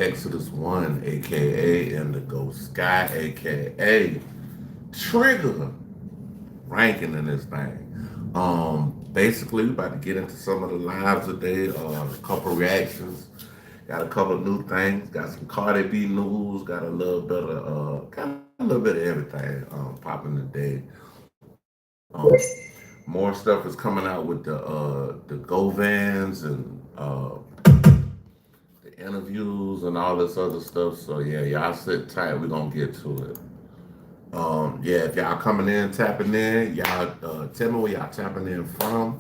Exodus 1, aka Indigo Sky, aka Trigger, ranking in this thing. Basically, we about to get into some of the lives today, a couple reactions, got a couple of new things, got some Cardi B news, got a little bit of everything popping today. More stuff is coming out with the Go Vans and the interviews and all this other stuff. So yeah, y'all sit tight. We're gonna get to it. Yeah, if y'all coming in, tapping in, y'all tell me where y'all tapping in from.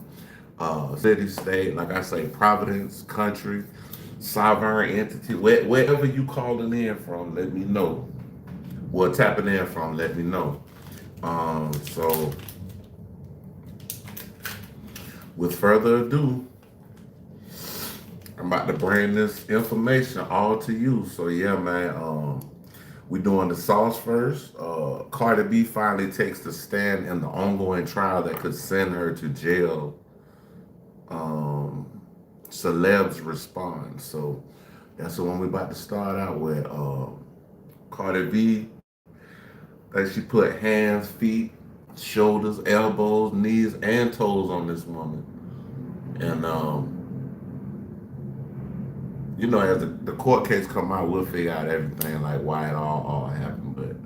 City, state, like I say, Providence, country, sovereign entity, wherever you calling in from, let me know. Well, tapping in from, let me know. So with further ado, I'm about to bring this information all to you. So yeah, man. We doing the sauce first. Cardi B finally takes the stand in the ongoing trial that could send her to jail. Celebs respond. So that's the one we about to start out with. Cardi B, like she put hands, feet, shoulders, elbows, knees, and toes on this woman. And as the court case come out, we'll figure out everything like why it all happened. But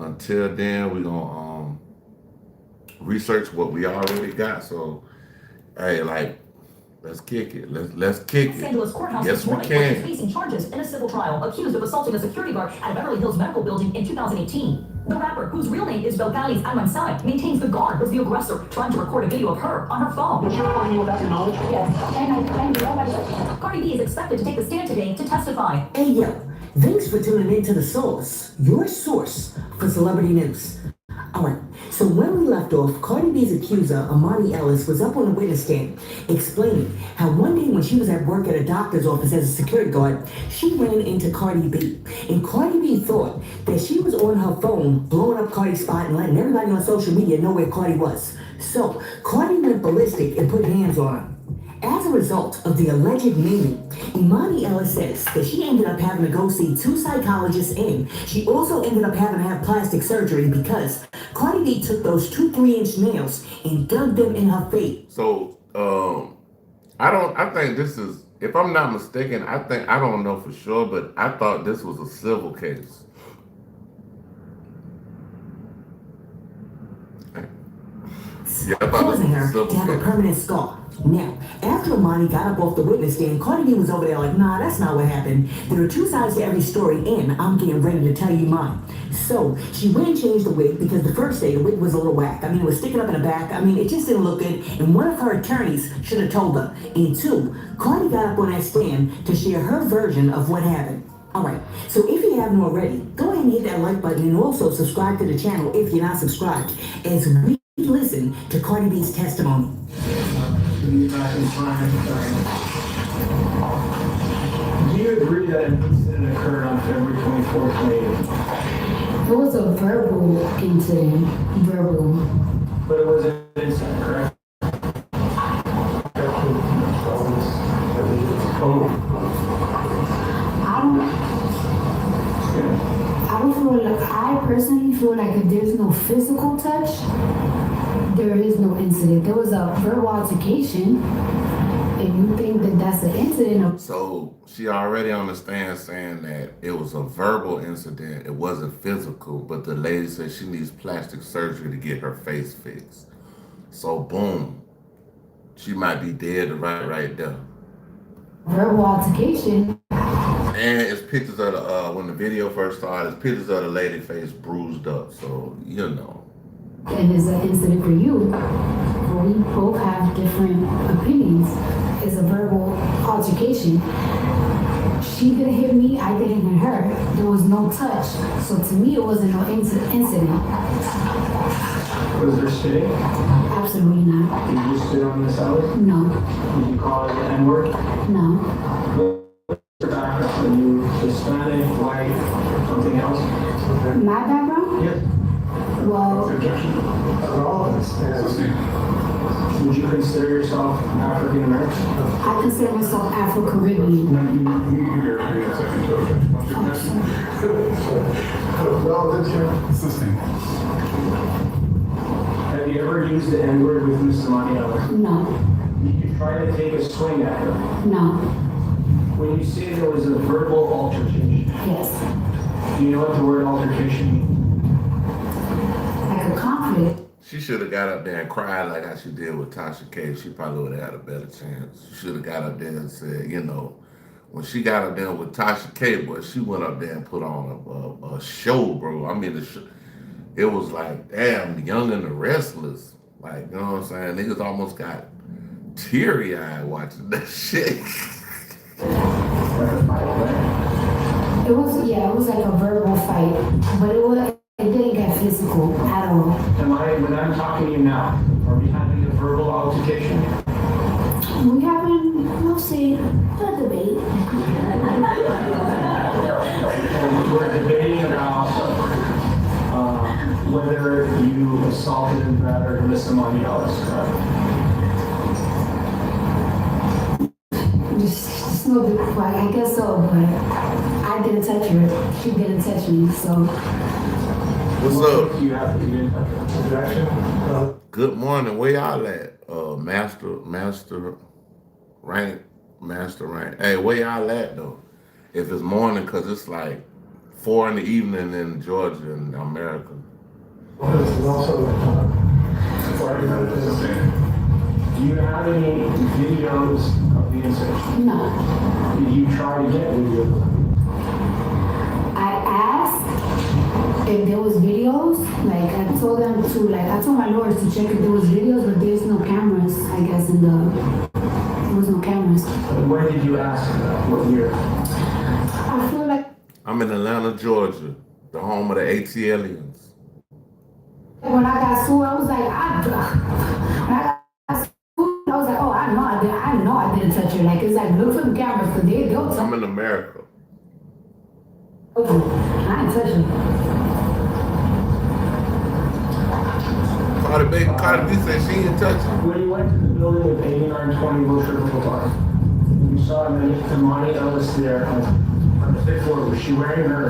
until then, we're gonna research what we already got. So hey, like let's kick it. Let's kick it. Los Angeles courthouse Yes, this we morning, where he's can. facing charges in a civil trial, accused of assaulting a security guard at a Beverly Hills medical building in 2018. The rapper, whose real name is Belcalis Almansai, maintains the guard was the aggressor, trying to record a video of her on her phone. Did you report me without your knowledge? Yes, and I claim nobody. Cardi B is expected to take the stand today to testify. Hey yo, thanks for tuning in to The Source, your source for celebrity news. Alright, so when we left off, Cardi B's accuser, Amani Ellis, was up on the witness stand, explaining how one day when she was at work at a doctor's office as a security guard, she ran into Cardi B. And Cardi B thought that she was on her phone, blowing up Cardi's spot and letting everybody on social media know where Cardi was. So, Cardi went ballistic and put hands on her. As a result of the alleged meeting, Imani Ellis says that she ended up having to go see two psychologists and she also ended up having to have plastic surgery because Cardi B took those two 3-inch nails and dug them in her face. So I think this is, if I'm not mistaken, I don't know for sure, but I thought this was a civil case. Yeah, I thought this Causing was a her civil to have a case. permanent scar. Now, after Imani got up off the witness stand, Cardi B was over there like, nah, that's not what happened. There are two sides to every story, and I'm getting ready to tell you mine. So, she went and changed the wig because the first day, the wig was a little whack. I mean, it was sticking up in the back. I mean, it just didn't look good, and one of her attorneys should have told her. And two, Cardi got up on that stand to share her version of what happened. Alright, so if you haven't already, go ahead and hit that like button and also subscribe to the channel if you're not subscribed, as we listen to Cardi B's testimony. Do you agree that an incident occurred on February 24th, 2018? It was a verbal incident. Verbal. But it was an incident, correct? I don't feel like, I personally feel like if there's no physical touch, there is no incident. There was a verbal altercation, and you think that that's an incident. So she already understands saying that it was a verbal incident, it wasn't physical, but the lady said she needs plastic surgery to get her face fixed. So boom, she might be dead right there. Verbal altercation. And it's pictures of the when the video first started, it's pictures of the lady face bruised up. So And it's an incident for you. But we both have different opinions. It's a verbal altercation. She didn't hit me, I didn't hit her. There was no touch. So to me, it wasn't no incident. Was there spitting? Absolutely not. Did you spit on Miss Ellis? No. Did you call her the N-word? No. What's your background? Are you Hispanic, white, something else? My background? Yes. Well, Would you consider yourself African American? I consider myself Afro-Caribbean. Have you ever used the N-word with Ms. Amani Ellis? No, Did you try to take a swing at her? no, When you say there was a verbal altercation, yes. do you know what the word altercation means? Like a conflict. She should have got up there and cried like how she did with Tasha K. She probably would have had a better chance. She should have got up there and said, you know, when she got up there with Tasha K, boy, she went up there and put on a show, bro. I mean, it was like, damn, Young and the Restless. Like, you know what I'm saying? Niggas almost got teary-eyed watching that shit. It was like a verbal fight, but it didn't get physical at all. When I'm talking to you now, are we having a verbal altercation? We having, we'll see, a debate. We're debating about whether you assaulted and battered Miss Amani Ellis, correct? Just no, well, I guess so, but I didn't touch her. She didn't touch me, so. What's up? You have to get objection. Good morning. Where y'all at? Master rank. Hey, where y'all at though? If it's morning, cause it's like 4 in the evening in Georgia and America. Do you have any videos of the incident? No. Did you try to get videos? I asked if there was videos, like I told them to, like I told my lawyers to check if there was videos, but there's no cameras, I guess, there was no cameras. Where did you ask? What year? I feel like I'm in Atlanta, Georgia, the home of the ATLians. when I got sued, I was like, oh, I know I didn't touch her. Like, it's like, look for the cameras, because they'll tell I'm in America. I ain't touching her. Cardi B said she didn't touch him. When you went to the building with 8920 Wilshire Boulevard, you saw Amani Ellis there on the 5th floor. Was she wearing her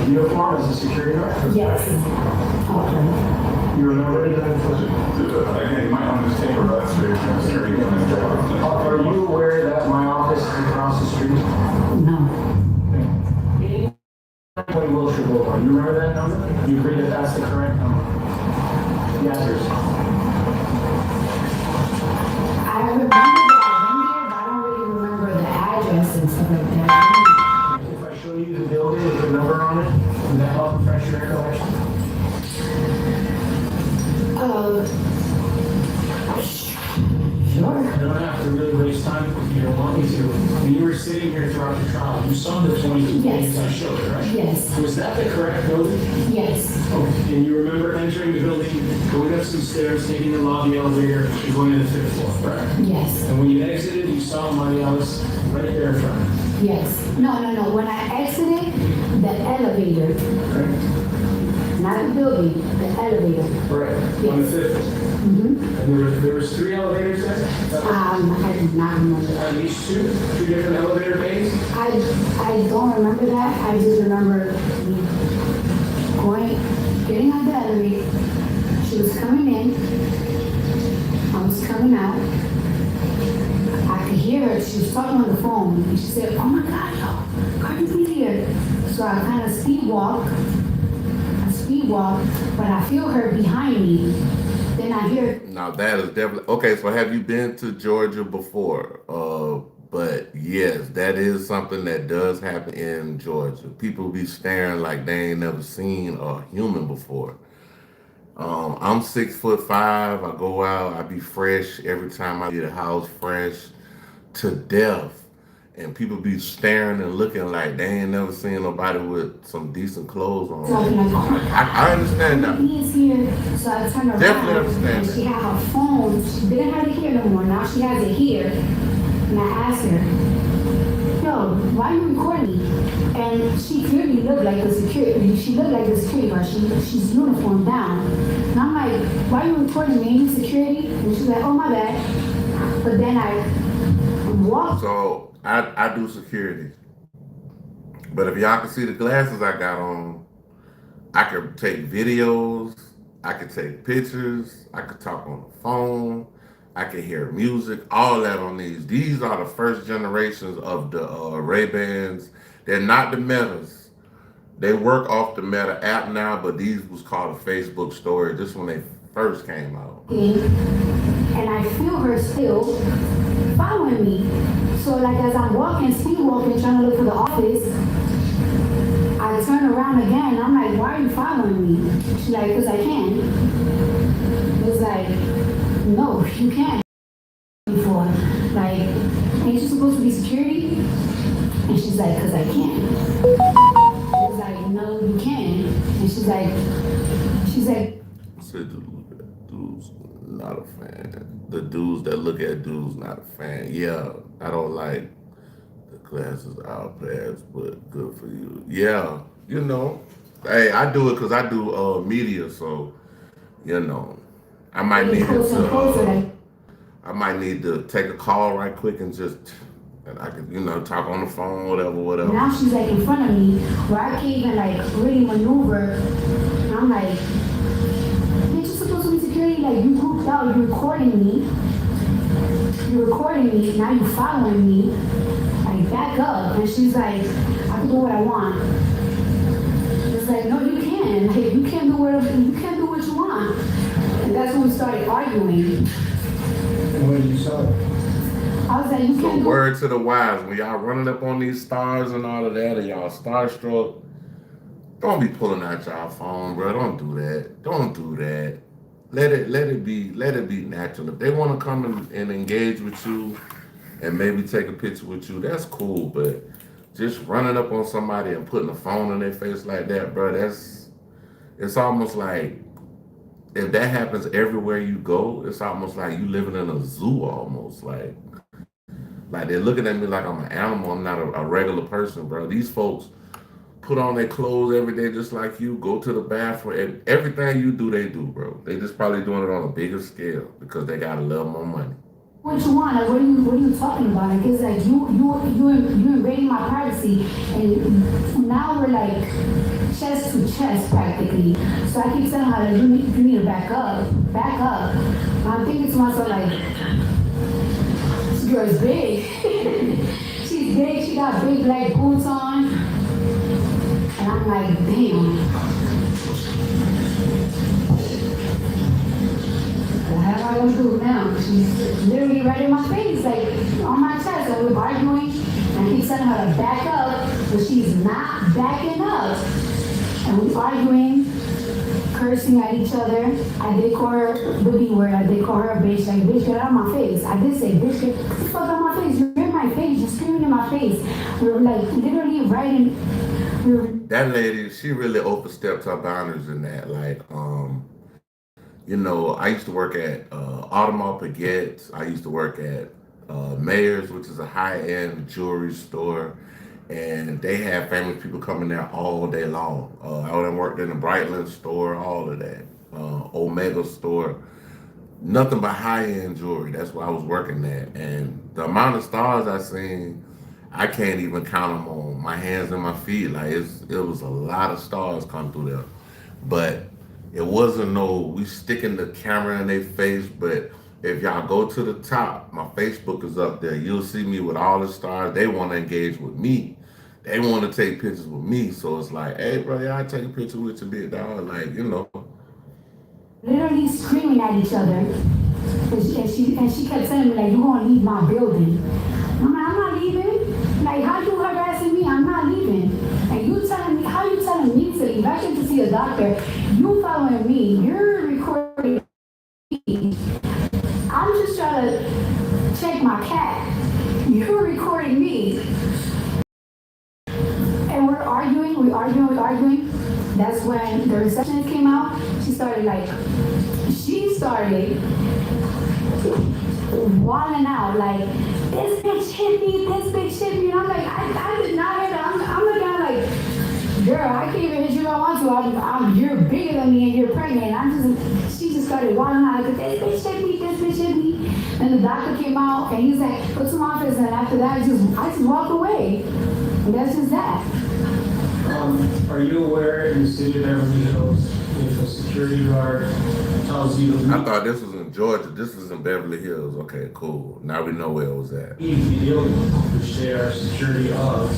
uniform as a security guard? Yes. Okay. You remember it? Again, you might want to just take a rest for your security. Are you aware that my office is across the street? No. 8920 Wilshire Boulevard. You remember that number? You agree that that's the correct number? Yes, sir. I remember that I went there, but I don't really remember the address and stuff like that. If I show you the building with the number on it, would that help refresh your recollection? Sure. I don't have to really waste time if you don't want me to. When you were sitting here throughout the trial, you saw the 22 Yes. pages I showed, right? Yes. Was that the correct building? Yes. Okay. And you remember entering the building, going up some stairs, taking the lobby elevator, and going to the 5th floor, correct? Yes. And when you exited, you saw Amani Ellis right there in front of you. Yes. No. When I exited the elevator, Right? not the building, the elevator. Right. On the 5th. Mm-hmm. And there was 3 elevators there? I do not remember. At least 2 different elevator bays? I don't remember that. I just remember me getting on the elevator. She was coming in. I was coming out. I could hear her. She was talking on the phone. And she said, oh my God, yo, Cardi B here. So I kind of speed walk, but I feel her behind me. Then I hear. Now that is definitely okay. So have you been to Georgia before? But yes, that is something that does happen in Georgia. People be staring like they ain't never seen a human before. I'm 6'5". I go out. I be fresh every time I get a house, fresh to death. And people be staring and looking like they ain't never seen nobody with some decent clothes on. Talking like, oh my God. I understand that. He is here. So I turned around. Definitely understand and that. she had her phone. She didn't have it here no more. Now she has it here. And I asked her, yo, why are you recording me? And she clearly looked like the security. She looked like the security guard. She's uniformed down. And I'm like, why are you reporting me? Any security? And she's like, oh my bad. But then I walked. So I do security. But if y'all can see the glasses I got on, I can take videos, I can take pictures, I can talk on the phone, I can hear music, all that on these. These are the first generations of the Ray-Bans. They're not the Metas. They work off the Meta app now, but these was called a Facebook story. This when they first came out. And I feel her still following me. So like as I'm walking, speed walking, trying to look for the office, I turn around again. I'm like, why are you following me? She's like, because I can. It's like, no, you can't. Before, like, ain't you supposed to be security? And she's like, because I can. It's like, no, you can. And she's like, Said the dudes not a fan. The dudes that look at dudes not a fan. Yeah, I don't like the glasses out pads, but good for you. Yeah, you know. Hey, I do it because I do media, so you know. I might need to I might need to take a call right quick and I can, you know, talk on the phone, whatever. Now she's like in front of me, where I can't even like really maneuver. And I'm like, bitch, you're supposed to be security. Like you grouped out, you're recording me, now you're following me. Like back up. And she's like, I can do what I want. It's like, no, you can. Like you can't do what you want. And that's when we started arguing. And when you saw it, I was like, you So can't do. word to the wise, when y'all running up on these stars and all of that, and y'all starstruck, don't be pulling out y'all phone, bro. Don't do that. Don't do that. Let it be natural. If they want to come and engage with you and maybe take a picture with you, that's cool. But just running up on somebody and putting a phone in their face like that, bro, it's almost like, if that happens everywhere you go, it's almost like you living in a zoo almost. Like they're looking at me like I'm an animal. I'm not a regular person, bro. These folks put on their clothes every day just like you, go to the bathroom. Everything you do, they do, bro. They just probably doing it on a bigger scale because they got a little more money. What you want? Like, what are you talking about? Like, it's like you invading my privacy, and now we're like chest to chest practically. So I keep telling her, like, you need to back up. And I'm thinking to myself, like, this girl's big. She's big. She got big black boots on, and I'm like, damn. What am I gonna do now? She's literally right in my face, like on my chest, and we're arguing. And I keep telling her to back up, but she's not backing up. And we're arguing, cursing at each other. I did call her the B word. I did call her a bitch. Like, bitch, get out of my face. I did say, bitch, get the fuck out of my face. You're in my face. You're screaming in my face. We were like literally right in. That lady, she really overstepped her boundaries in that. Like, you know, I used to work at Audemars Piguet. I used to work at Mayors, which is a high-end jewelry store. And they have famous people coming there all day long. I worked in the Brightland store, all of that. Omega store. Nothing but high-end jewelry. That's where I was working at. And the amount of stars I seen, I can't even count them on my hands and my feet. Like, it was a lot of stars come through there. But it wasn't we sticking the camera in their face, but if y'all go to the top, my Facebook is up there. You'll see me with all the stars. They want to engage with me. They want to take pictures with me. So it's like, hey, bro, y'all take a picture with your big dog. Like, you know. Literally screaming at each other. And she kept telling me, like, you're going to leave my building. I'm like, I'm not leaving. Like, how you harassing me? I'm not leaving. And you telling me, how you telling me to leave? I came to see a doctor. You following me. You're recording me. I'm just trying to check my cat. You're recording me. And we're arguing. That's when the receptionist came out. She started wilding out, like, this bitch hit me. And I'm like, I did not hit her. I'm looking at her like, I can't even hit you if I want to. You're bigger than me and you're pregnant. She just started wilding out like, this bitch hit me, this bitch hit me. Then the doctor came out and he's like, put some office. And after that, I just walked away. And that's just that. Are you aware in the city of Beverly Hills, if a security guard tells you to leave I thought this was in Georgia. This is in Beverly Hills. Okay, cool. Now we know where it was at. the building, which they are security of,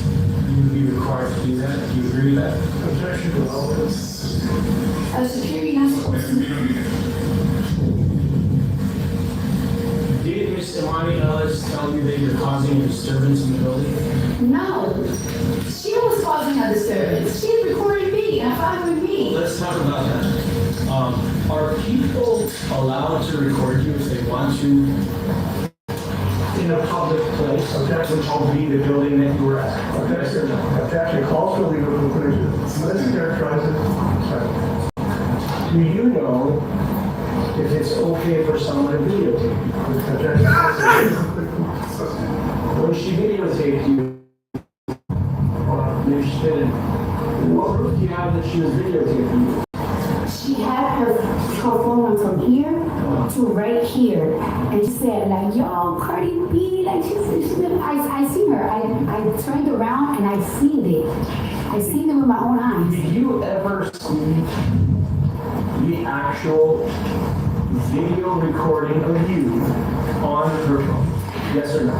you would be required to do that? Do you agree with that? Objection to all this. A security not supposed to. Did Ms. Imani Ellis tell you that you're causing a disturbance in the building? No. She was causing a disturbance. She recorded me and fine with me. Let's talk about that. Are people allowed to record you if they want to In a public place, objection will be the building that you were at. Objection calls for legal conclusion. Let's characterize it. Do you know if it's okay for someone to videotape you? When she videotaped you, maybe she didn't. What proof do you have that she was videotaping you? She had her phone from here to right here, and she said like, "Yo, Cardi B," like I seen her. I turned around and I seen it. I seen it with my own eyes. Did you ever see the actual video recording of you on her phone? Yes or no?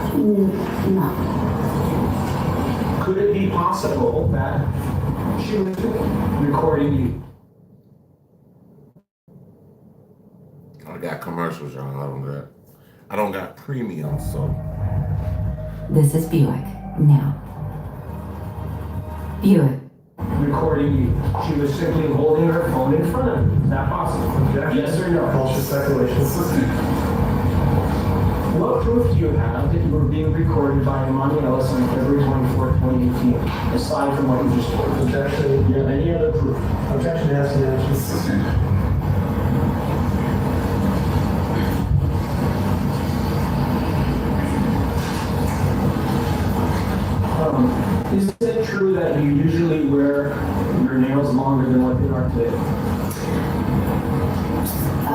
No. Could it be possible that she was recording you? I got commercials, y'all. I don't got premium, so. This is Buick. Now. Buick. Recording you. She was simply holding her phone in front of you. Is that possible? Yes or no? False speculation. What proof do you have that you were being recorded by Imani Ellis on February 24th, 2018, aside from what you just told? Objection. Do you have any other proof? Objection has to answer. Is it true that you usually wear your nails longer than what they are today?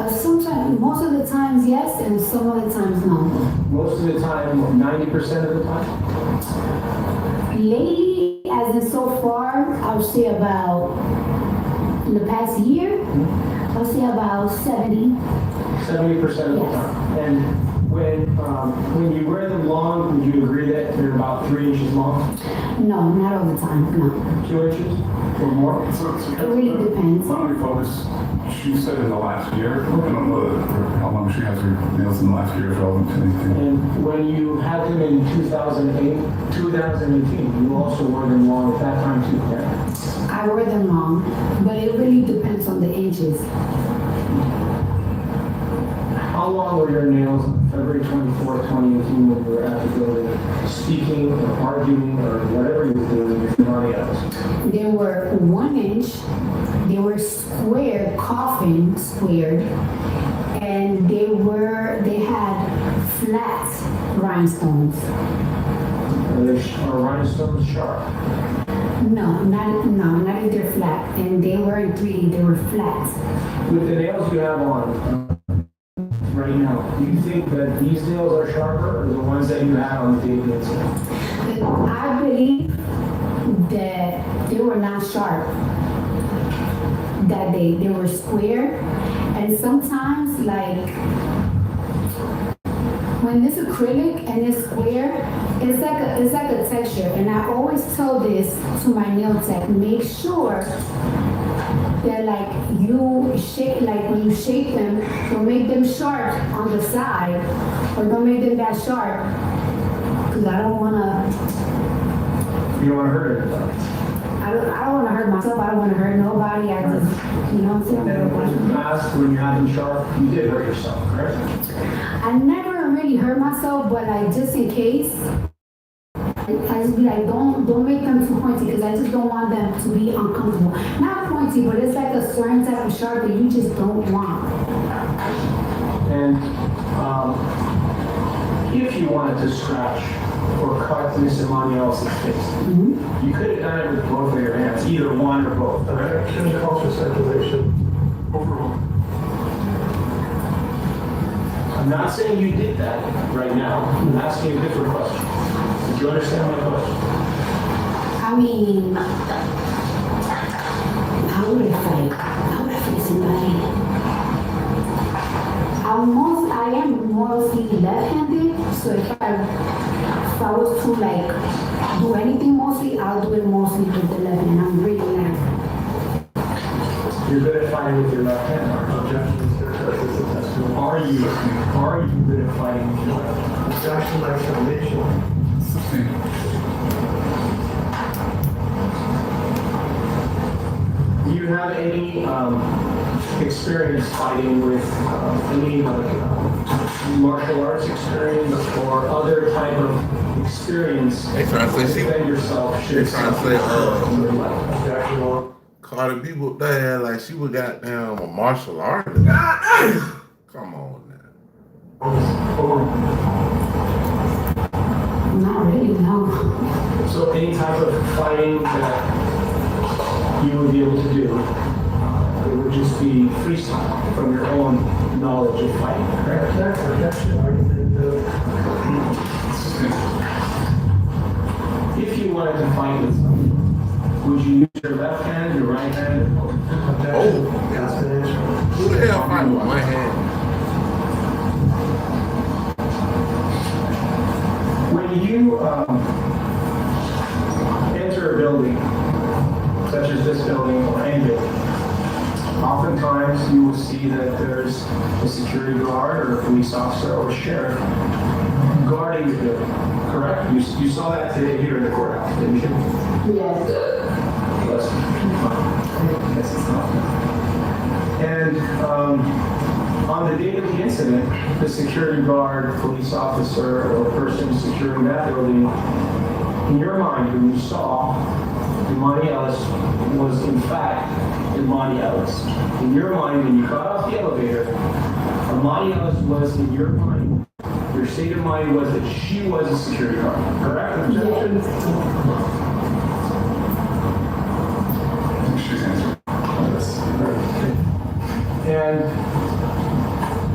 Sometimes, most of the times, yes, and some of the times, no. Most of the time, 90% of the time? Lately, as in so far, I would say about, in the past year, I would say about 70. 70% of the time. And when you wear them long, would you agree that they're about 3 inches long? No, not all the time, no. 2 inches or more? It really depends. Why don't we focus, she said in the last year, I don't know how long she has her nails in the last year is relevant to anything. And when you had them in 2018, you also wore them long at that time too, correct? I wear them long, but it really depends on the inches. How long were your nails on February 24th, 2018 when you were at the building, speaking or arguing or whatever you were doing with somebody else? They were 1 inch, they were square, coffin squared, and they had flat rhinestones. Are rhinestones sharp? No, not if they're flat, and they weren't 3D, they were flat. With the nails you have on right now, do you think that these nails are sharper or the ones that you had on the day of the I believe that they were not sharp that day. They were square, and sometimes like when it's acrylic and it's square, it's like a texture. And I always tell this to my nail tech: make sure that like you shake, like when you shake them, don't make them sharp on the side, or don't make them that sharp, because I don't wanna. You don't want to hurt anybody. I don't want to hurt myself. I don't want to hurt nobody. I just, you know what I'm saying? And in the past, when you had them sharp, you did hurt yourself, correct? I never really hurt myself, but like just in case, I just be like, don't make them too pointy, because I just don't want them to be uncomfortable. Not pointy, but it's like a certain type of sharp that you just don't want. And if you wanted to scratch or cut Miss Imani Ellis's face, you could have done it with both of your hands. as either one or both. Objection, call for speculation. Overruled. I'm not saying you did that right now. I'm asking a different question. Do you understand my question? I mean, how would I fight? How would I fight somebody? I am mostly left-handed, so if I was to like do anything mostly, I'll do it mostly with the left hand. I'm really left. You're good at fighting with your left hand, aren't you? Objection, Mr. Justice, the testimony. Are you good at fighting with your left hand? Objection, explanation. Sustained. Do you have any experience fighting with any martial arts experience or other type of experience? They trying to say she. Defend yourself. They trying to say Objection, Lord. Cardi B whooped her ass like she was goddamn a martial artist. Come on now. Not really, no. So any type of fighting that you would be able to do, it would just be freestyle from your own knowledge of fighting, correct? Objection, argument, If you wanted to fight with someone, would you use your left hand, your right hand? objection, explanation. Who the hell fight with one hand? When you enter a building, such as this building or any building, oftentimes you will see that there's a security guard or a police officer or a sheriff guarding the building, correct? You saw that today here in the courthouse, didn't you? Yes. Yes, it's not. And on the day of the incident, the security guard, police officer, or person securing that building, in your mind, when you saw Imani Ellis was in fact Imani Ellis. In your mind, when you got off the elevator, Imani Ellis was in your mind. Your state of mind was that she was a security guard, correct? Objection? She's answered. And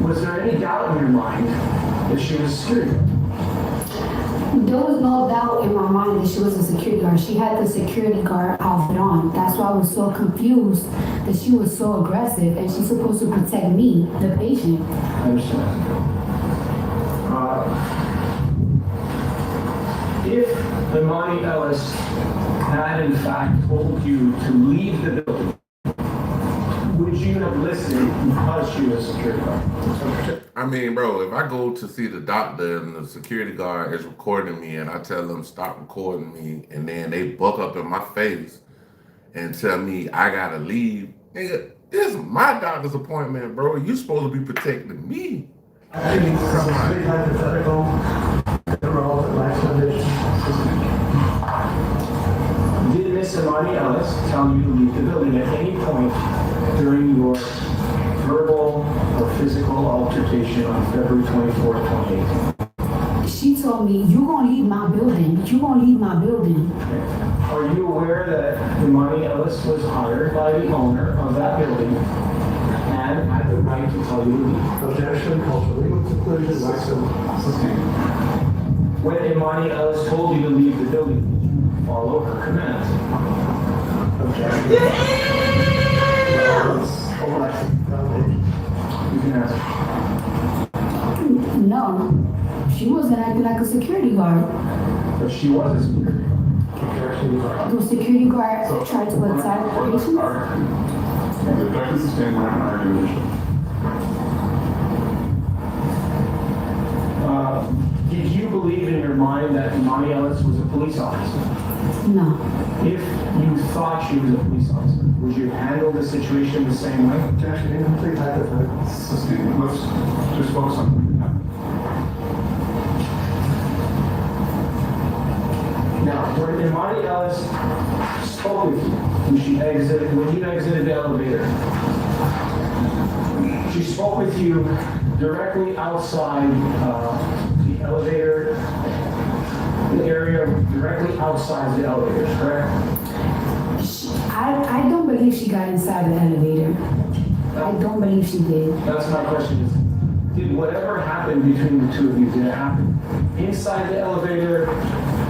was there any doubt in your mind that she was a security guard? There was no doubt in my mind that she was a security guard. She had the security guard outfit on. That's why I was so confused that she was so aggressive and she's supposed to protect me, the patient. I understand. If Imani Ellis had in fact told you to leave the building, would you have listened because she was a security guard? I mean, bro, if I go to see the doctor and the security guard is recording me and I tell them stop recording me and then they buck up in my face and tell me I gotta leave, nigga, this is my doctor's appointment, bro. You supposed to be protecting me. I think it's completely hypothetical. Irrelevant explanation. Did Miss Imani Ellis tell you to leave the building at any point during your verbal or physical altercation on February 24th, 2018? She told me, you gonna leave my building. You gonna leave my building. Are you aware that Imani Ellis was hired by the owner of that building and had the right to tell you to leave? Objection, call for legal conclusion. Sustained. When Imani Ellis told you to leave the building, did you follow her commands? Objection. You can answer. No, she wasn't acting like a security guard. But she was a security guard. Objection. The security guard tried to attack patients. The objection is sustained. We're not arguing. Did you believe in your mind that Imani Ellis was a police officer? No. If you thought she was a police officer, would you handle the situation the same way? Objection, incomplete hypothetical. Sustained. Let's just focus on what happened. Now, when Imani Ellis spoke with you, when you exited the elevator, she spoke with you directly outside the elevator, the area directly outside the elevators, correct? believe she got inside the elevator. I don't believe she did. That's my question is, did whatever happened between the two of you, did it happen inside the elevator,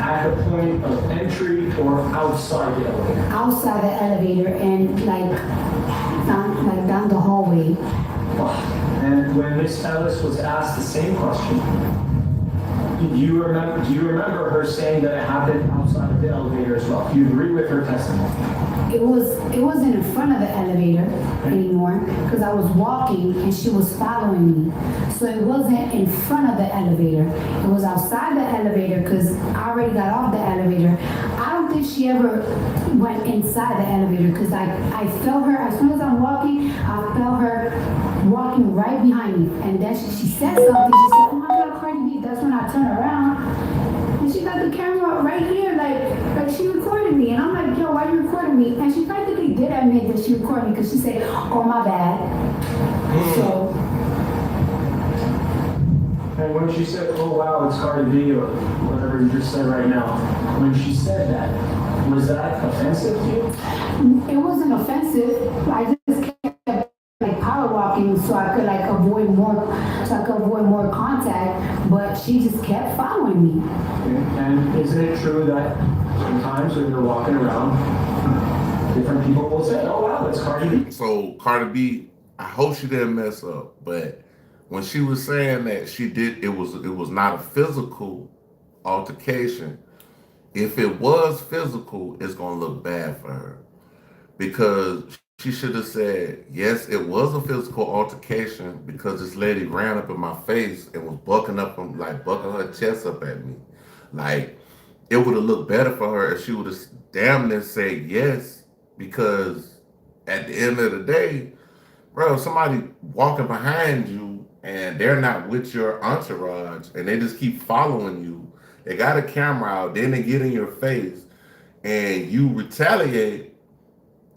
at the point of entry, or outside the elevator? Outside the elevator and like down the hallway. And when Miss Ellis was asked the same question, do you remember her saying that it happened outside of the elevator as well? Do you agree with her testimony? It wasn't in front of the elevator anymore because I was walking and she was following me. So it wasn't in front of the elevator. It was outside the elevator because I already got off the elevator. I don't think she ever went inside the elevator because I felt her, as soon as I'm walking, I felt her walking right behind me. And then she said something. She said, "Oh my God, Cardi B." That's when I turned around. And she got the camera right here, like she recorded me. And I'm like, "Yo, why are you recording me?" And she practically did admit that she recorded me because she said, "Oh, my bad." So. And when she said, "Oh wow, it's Cardi B," or whatever you just said right now, when she said that, was that offensive to you? It wasn't offensive. I just kept like power walking so I could like avoid more contact, but she just kept following me. And isn't it true that sometimes when you're walking around, different people will say, "Oh wow, it's Cardi B"? So Cardi B, I hope she didn't mess up, but when she was saying that she did, it was not a physical altercation. If it was physical, it's gonna look bad for her because she should have said, yes, it was a physical altercation because this lady ran up in my face and was bucking her chest up at me. Like, it would have looked better for her if she would have damn near said yes, because at the end of the day, bro, somebody walking behind you and they're not with your entourage and they just keep following you. They got a camera out, then they get in your face and you retaliate.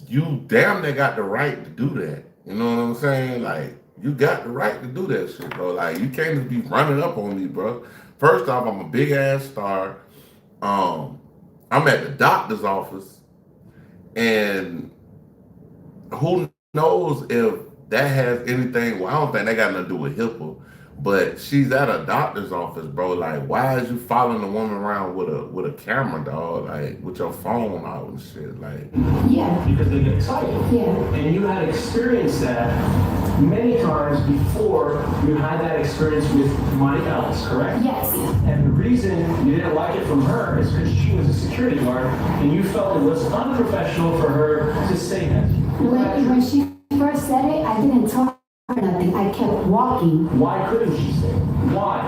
You damn near got the right to do that. You know what I'm saying? Like, you got the right to do that shit, bro. Like, you can't just be running up on me, bro. First off, I'm a big ass star. I'm at the doctor's office, and who knows if that has anything. Well, I don't think that got nothing to do with HIPAA, but she's at a doctor's office, bro. Like, why is you following a woman around with a camera, dog? Like, with your phone out and shit, like. Yeah. Because they get excited. Yeah. And you had experienced that many times before you had that experience with Monty Ellis, correct? Yes. And the reason you didn't like it from her is because she was a security guard and you felt it was unprofessional for her to say that. When she first said it, I didn't tell her nothing. I kept walking. Why couldn't she say it? Why?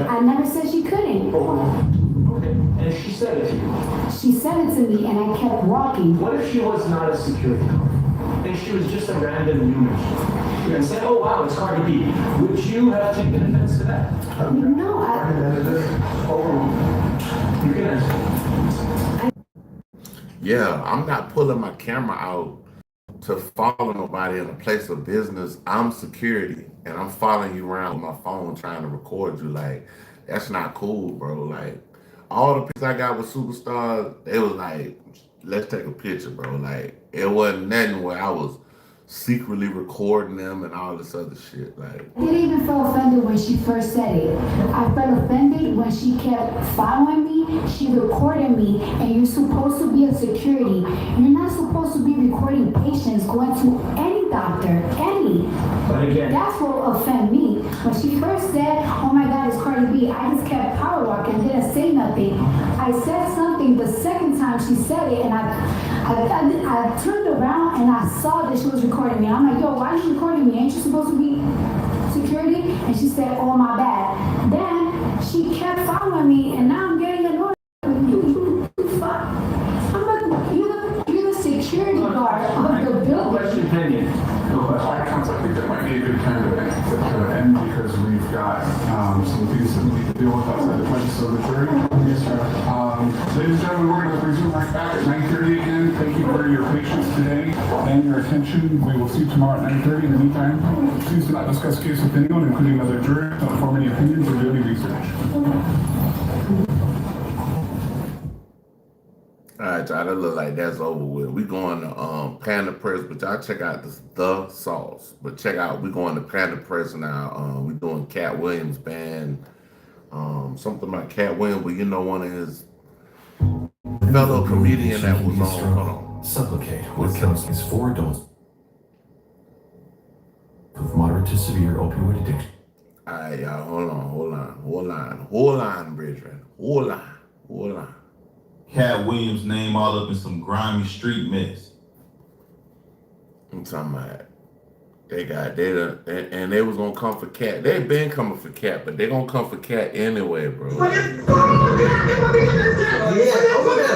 I never said she couldn't. Okay. And she said it to you. She said it to me and I kept walking. What if she was not a security guard? And she was just a random human? And said, "Oh wow, it's Cardi B." Would you have taken offense to that? No, You can answer. Yeah, I'm not pulling my camera out to follow nobody in a place of business. I'm security, and I'm following you around with my phone trying to record you. Like, that's not cool, bro. Like, all the pictures I got with superstars, it was like, let's take a picture, bro. Like, it wasn't nothing where I was secretly recording them and all this other shit. Like, I didn't even feel offended when she first said it. I felt offended when she kept following me. She recorded me, and you're supposed to be a security. You're not supposed to be recording patients going to any doctor, any. But again, That's what will offend me. When she first said, "Oh my God, it's Cardi B," I just kept power walking, didn't say nothing. I said something the second time she said it, and I turned around and I saw that she was recording me. I'm like, "Yo, why are you recording me? Ain't you supposed to be security?" And she said, "Oh my bad." Then she kept following me, and now I'm getting annoyed. Fuck. I'm like, you're the security guard of the no building. question pending. No question. I think that might be a good time to end because we've got some things that we need to deal with outside the presence of the jury. Yes, sir. Ladies and gentlemen, we're going to resume right back at 9:30 again. Thank you for your patience today and your attention. We will see you tomorrow at 9:30. In the meantime, please do not discuss case with anyone, including other jurors. Don't form any opinions or do any research. All right, y'all. That look like that's over with. We going to Panda Press, but y'all check out the sauce. But check out, we going to Panda Press now. We doing Cat Williams band. Something about Cat Williams, but you know one of his fellow comedian that was on. Hold on. Supplicate what counts as 4 adults with moderate to severe opioid addiction. All right, y'all. Hold on, brethren. Hold on. Cat Williams' name all up in some grimy street mess. I'm talking about and they was gonna come for Cat. They been coming for Cat, but they gonna come for Cat anyway, bro. They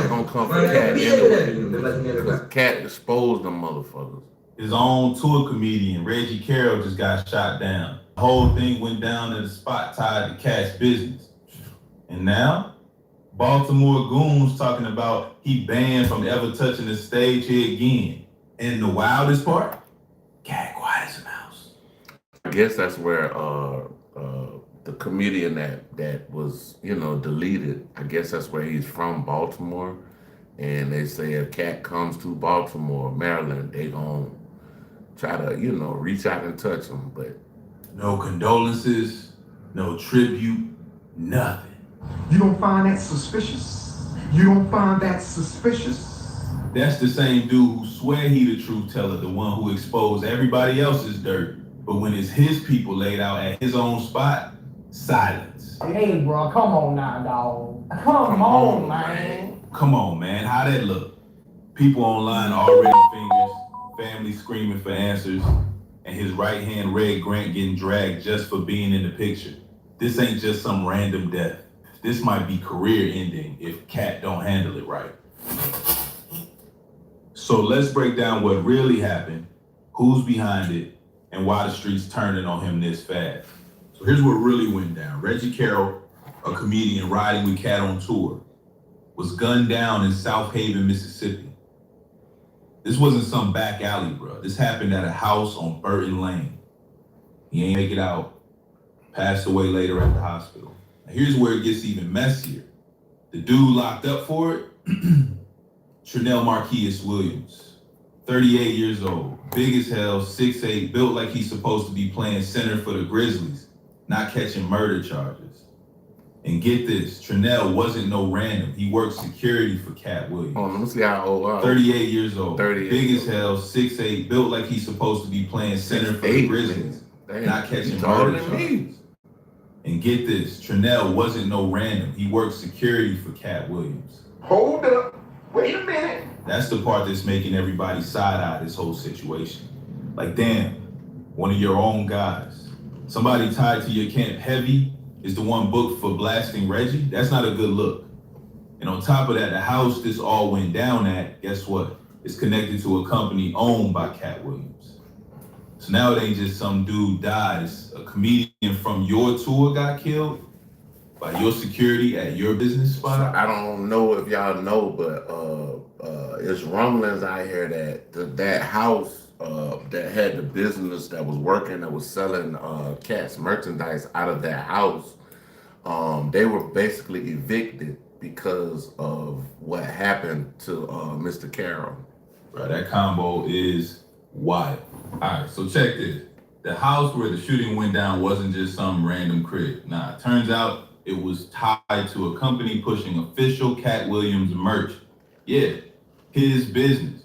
gonna come for Cat anyway. Cat exposed them motherfuckers. His own tour comedian, Reggie Carroll, just got shot down. The whole thing went down at a spot tied to Cat's business. And now, Baltimore goons talking about he banned from ever touching the stage here again. And the wildest part, Cat quiet as a mouse. I guess that's where the comedian that was, deleted, I guess that's where he's from, Baltimore. And they say if Cat comes to Baltimore, Maryland, they gonna try to, reach out and touch him. But no condolences, no tribute, nothing. You don't find that suspicious? You don't find that suspicious? That's the same dude who swear he the truth teller, the one who exposed everybody else's dirt. But when it's his people laid out at his own spot, silence. Hey, bro, come on now, dog. Come on, man. Come on, man. How that look? People online already fingers, family screaming for answers, and his right hand Red Grant getting dragged just for being in the picture. This ain't just some random death. This might be career ending if Cat don't handle it right. So let's break down what really happened, who's behind it, and why the street's turning on him this fast. So here's what really went down. Reggie Carroll, a comedian riding with Cat on tour, was gunned down in South Haven, Mississippi. This wasn't some back alley, bro. This happened at a house on Burton Lane. He ain't make it out, passed away later at the hospital. Now here's where it gets even messier. The dude locked up for it, Trinell Marquis Williams, 38 years old, big as hell, 6'8", built like he's supposed to be playing center for the Grizzlies, not catching murder charges. And get this, Trinell wasn't no random. He worked security for Cat Williams. Oh, let me see how old. 38 years old, 38 big as hell, 6'8", built like he's supposed to be playing center for the Grizzlies, not catching murder charges. And get this, Trinell wasn't no random. He worked security for Cat Williams. Hold up. Wait a minute. That's the part that's making everybody side-eye this whole situation. Like, damn, one of your own guys. Somebody tied to your camp heavy is the one booked for blasting Reggie. That's not a good look. And on top of that, the house this all went down at, guess what? It's connected to a company owned by Cat Williams. So now it ain't just some dude dies. A comedian from your tour got killed by your security at your business spot. I don't know if y'all know, but it's rumblings out here that house that had the business that was working, that was selling Cat's merchandise out of that house, they were basically evicted because of what happened to Mr. Carroll. Bro, that combo is wild. All right, so check this. The house where the shooting went down wasn't just some random crib. Nah, it turns out it was tied to a company pushing official Cat Williams merch. Yeah, his business.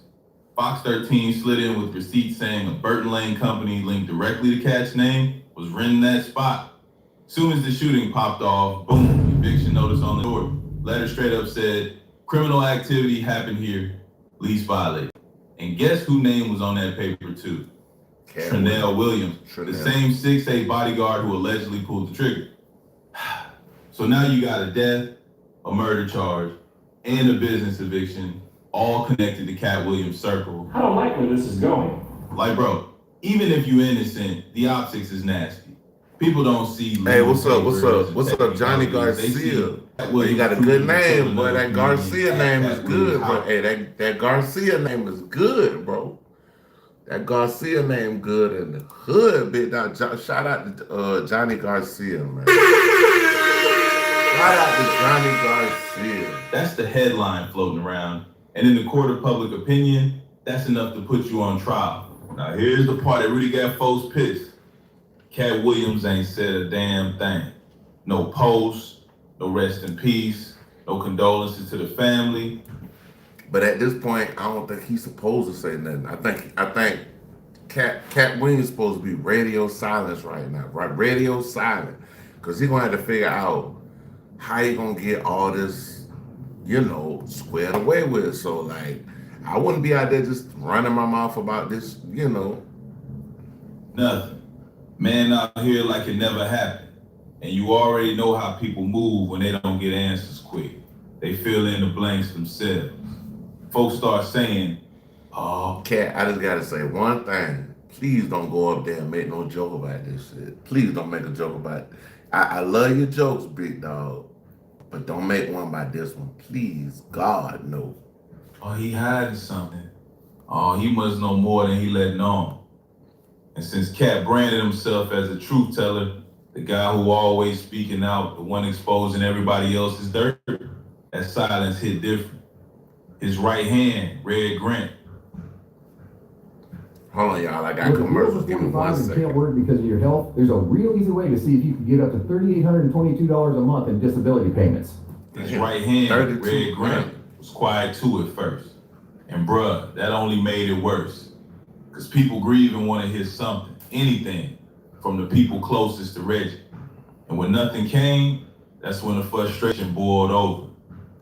Fox 13 slid in with receipts saying a Burton Lane company linked directly to Cat's name was renting that spot. Soon as the shooting popped off, boom, eviction notice on the door. Letter straight up said, criminal activity happened here, lease violated. And guess whose name was on that paper too? Trinell Williams, the same 6'8" bodyguard who allegedly pulled the trigger. So now you got a death, a murder charge, and a business eviction, all connected to Cat Williams' circle. I don't like where this is going. Like, bro, even if you innocent, the optics is nasty. People don't see. Hey, what's up, Johnny Garcia? Well, you got a good name, boy. That Garcia name is good, bro. Hey, that Garcia name is good, bro. That Garcia name good in the hood, bit. Now, shout out to Johnny Garcia, man. Shout out to Johnny Garcia. That's the headline floating around. And in the court of public opinion, that's enough to put you on trial. Now here's the part that really got folks pissed. Cat Williams ain't said a damn thing. No post, no rest in peace, no condolences to the family. But at this point, I don't think he's supposed to say nothing. I think Cat Williams is supposed to be radio silence right now, right? Radio silent, because he's gonna have to figure out how he gonna get all this, squared away with. So like, I wouldn't be out there just running my mouth about this, Nothing. Man out here like it never happened. And you already know how people move when they don't get answers quick. They fill in the blanks themselves. Folks start saying, oh, Cat, I just gotta say one thing. Please don't go up there and make no joke about this shit. Please don't make a joke about it. I love your jokes, big dog, but don't make one about this one. Please, God, no. oh, he hiding something. Oh, he must know more than he letting on. And since Cat branded himself as a truth teller, the guy who always speaking out, the one exposing everybody else's dirt, that silence hit different. His right hand, Red Grant. Hold on, y'all. I got commercials. Give me 1 second. Can't work because of your health. There's a real easy way to see if you can get up to $3,822 a month in disability payments. His right hand, Red Grant, was quiet too at first. And bruh, that only made it worse. Because people grieve and want to hear something, anything, from the people closest to Reggie. And when nothing came, that's when the frustration boiled over.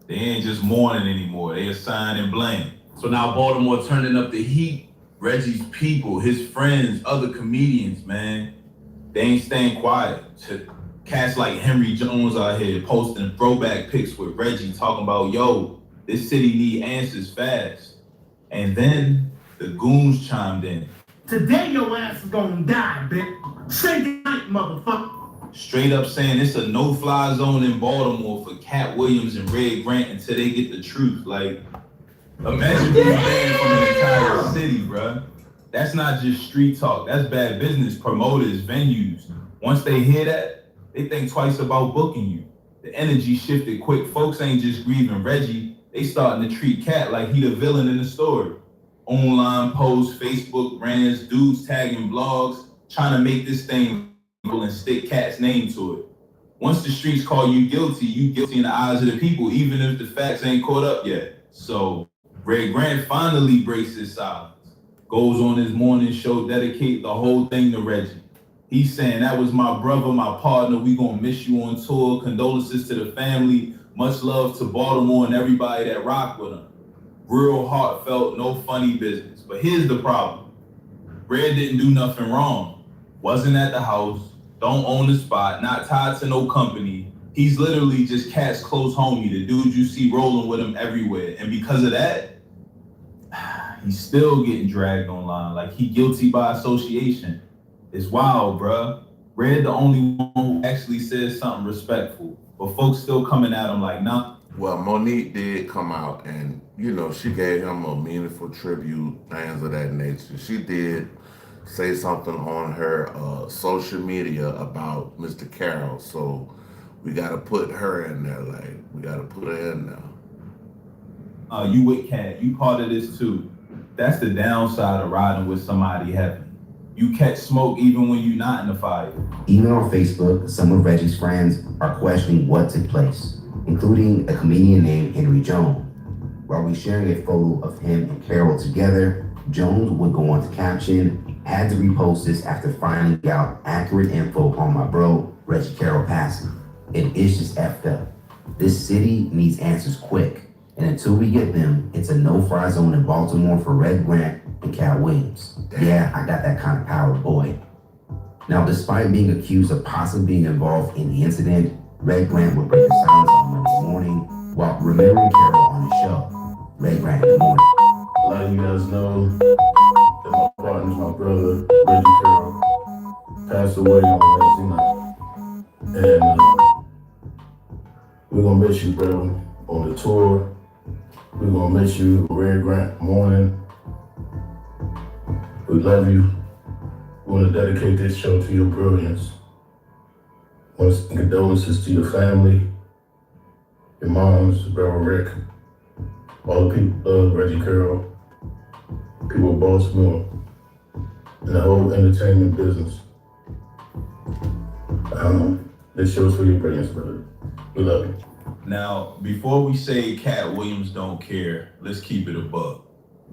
They ain't just mourning anymore, they assigning blame. So now Baltimore turning up the heat. Reggie's people, his friends, other comedians, man, they ain't staying quiet. Cats like Henry Jones out here posting throwback pics with Reggie talking about, yo, this city need answers fast. And then the goons chimed in. Today your ass is gonna die, bitch. Say goodnight, motherfucker. Straight up saying it's a no-fly zone in Baltimore for Cat Williams and Red Grant until they get the truth. Like, imagine being banned from an entire city, bruh. That's not just street talk. That's bad business. Promoters, venues. Once they hear that, they think twice about booking you. The energy shifted quick. Folks ain't just grieving Reggie. They starting to treat Cat like he the villain in the story. Online posts, Facebook brands, dudes tagging blogs, trying to make this thing and stick Cat's name to it. Once the streets call you guilty in the eyes of the people, even if the facts ain't caught up yet. So Red Grant finally breaks his silence. Goes on his morning show, dedicate the whole thing to Reggie. He's saying, that was my brother, my partner, we gonna miss you on tour, condolences to the family, much love to Baltimore and everybody that rocked with him. Real heartfelt, no funny business. But here's the problem. Red didn't do nothing wrong. Wasn't at the house, don't own the spot, not tied to no company. He's literally just Cat's close homie, the dude you see rolling with him everywhere. And because of that, he's still getting dragged online like he guilty by association. It's wild, bruh. Red the only one who actually says something respectful, but folks still coming at him like, nah. Well, Monique did come out and, she gave him a meaningful tribute, things of that nature. She did say something on her social media about Mr. Carroll, so we got to put her in there, we got to put her in there. You with Cat, you part of this too. That's the downside of riding with somebody heavy. You catch smoke even when you're not in the fire. Even on Facebook, some of Reggie's friends are questioning what took place, including a comedian named Henry Jones. While we sharing a photo of him and Carol together, Jones would go on to caption, had to repost this after finding out accurate info on my bro, Reggie Carroll passing. It is just effed up. This city needs answers quick. And until we get them, it's a no-fly zone in Baltimore for Red Grant and Cat Williams. Yeah, I got that kind of power, boy. Now, despite being accused of possibly being involved in the incident, Red Grant would break the silence on Monday morning while remembering Carol on his show. Red Grant, good morning. A lot of you guys know that my partner's my brother, Reggie Carroll, passed away on Wednesday night. And we're gonna miss you, bro, on the tour. We're gonna miss you, Red Grant morning. We love you. We wanna dedicate this show to your brilliance. I wanna send condolences to your family, your moms, brother Rick, all the people, Reggie Carroll, people of Baltimore, and the whole entertainment business. This shows for your brilliance, brother. We love you. Now, before we say Cat Williams don't care, let's keep it above.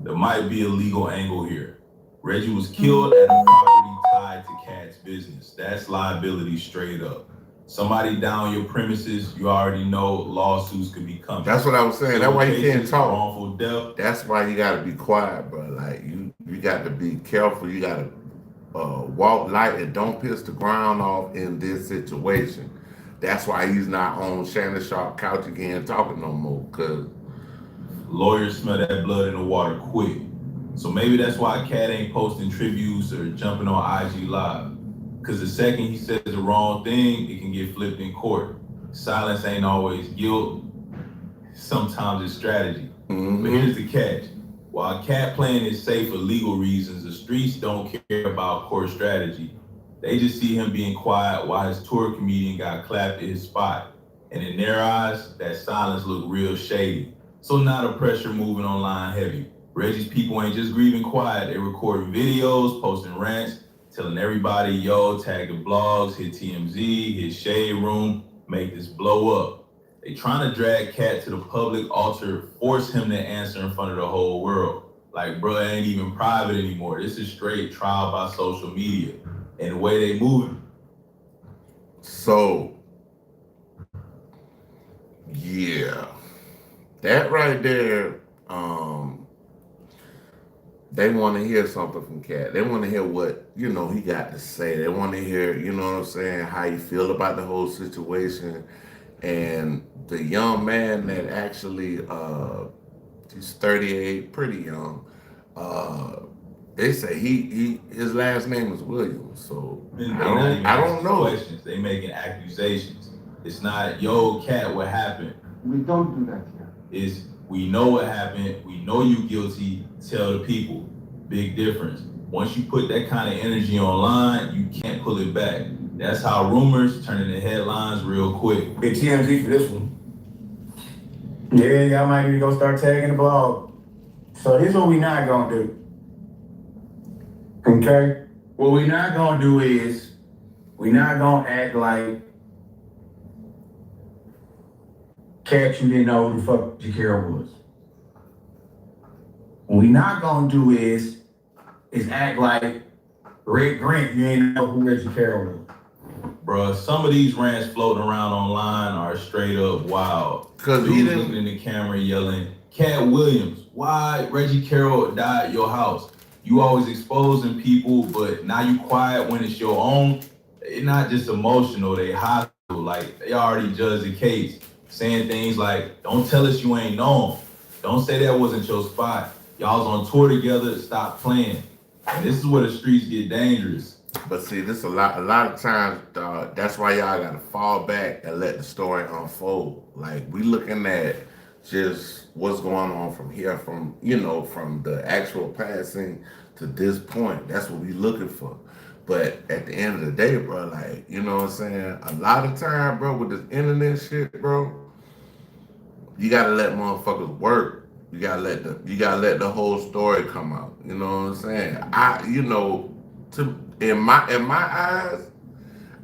There might be a legal angle here. Reggie was killed at a property tied to Cat's business. That's liability straight up. Somebody down your premises, you already know lawsuits could be coming. That's what I was saying. That's why you can't talk. Wrongful death. That's why you gotta be quiet, bro. Like you got to be careful. You gotta walk light and don't piss the ground off in this situation. That's why he's not on Shannon Sharp couch again talking no more. Cause lawyers smell that blood in the water quick. So maybe that's why Cat ain't posting tributes or jumping on IG Live. Cause the second he says the wrong thing, it can get flipped in court. Silence ain't always guilt. Sometimes it's strategy. Mm-hmm. But here's the catch. While Cat playing is safe for legal reasons, the streets don't care about court strategy. They just see him being quiet while his tour comedian got clapped at his spot. And in their eyes, that silence looked real shady. So now the pressure moving online heavy. Reggie's people ain't just grieving quiet, they recording videos, posting rants, telling everybody, yo, tag the blogs, hit TMZ, hit Shade Room, make this blow up. They trying to drag Cat to the public altar, force him to answer in front of the whole world. Like, bro, it ain't even private anymore. This is straight trial by social media. And the way they moving. So, yeah. That right there, they want to hear something from Cat. They want to hear what, he got to say. They want to hear, what I'm saying, how you feel about the whole situation. And the young man that actually, he's 38, pretty young. They say his last name is Williams. So I don't know. Questions. They making accusations. It's not, yo, Cat, what happened? We don't do that here. It's, we know what happened. We know you guilty. Tell the people. Big difference. Once you put that kind of energy online, you can't pull it back. That's how rumors turn into headlines real quick. Big TMZ for this one. Yeah, y'all might need to go start tagging the blog. So here's what we not gonna do. Okay? What we not gonna do is, we not gonna act like Cat, you didn't know who the fuck Jakira was. What we not gonna do is act like Rick Grant, you ain't know who Reggie Carroll was. Bruh, some of these rants floating around online are straight up wild. Cause he looking in the camera yelling, Cat Williams, why Reggie Carroll died at your house? You always exposing people, but now you quiet when it's your own. It's not just emotional, they hostile. Like, they already judged the case. Saying things like, don't tell us you ain't known. Don't say that wasn't your spot. Y'all was on tour together, stop playing. And this is where the streets get dangerous. But see, this a lot of times, that's why y'all gotta fall back and let the story unfold. Like, we looking at just what's going on from here, from the actual passing to this point. That's what we looking for. But at the end of the day, bro, like, you know what I'm saying? A lot of time, bro, with this internet shit, bro, you gotta let motherfuckers work. You gotta let the whole story come out. You know what I'm saying? In my eyes,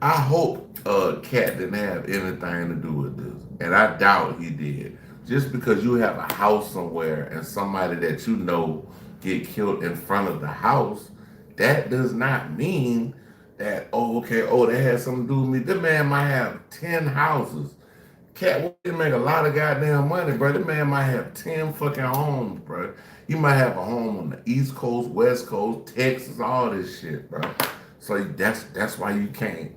I hope Cat didn't have anything to do with this. And I doubt he did. Just because you have a house somewhere and somebody that you know get killed in front of the house, that does not mean that, that had something to do with me. This man might have 10 houses. Cat Williams make a lot of goddamn money, bro. This man might have 10 fucking homes, bro. You might have a home on the East Coast, West Coast, Texas, all this shit, bro. So that's why you can't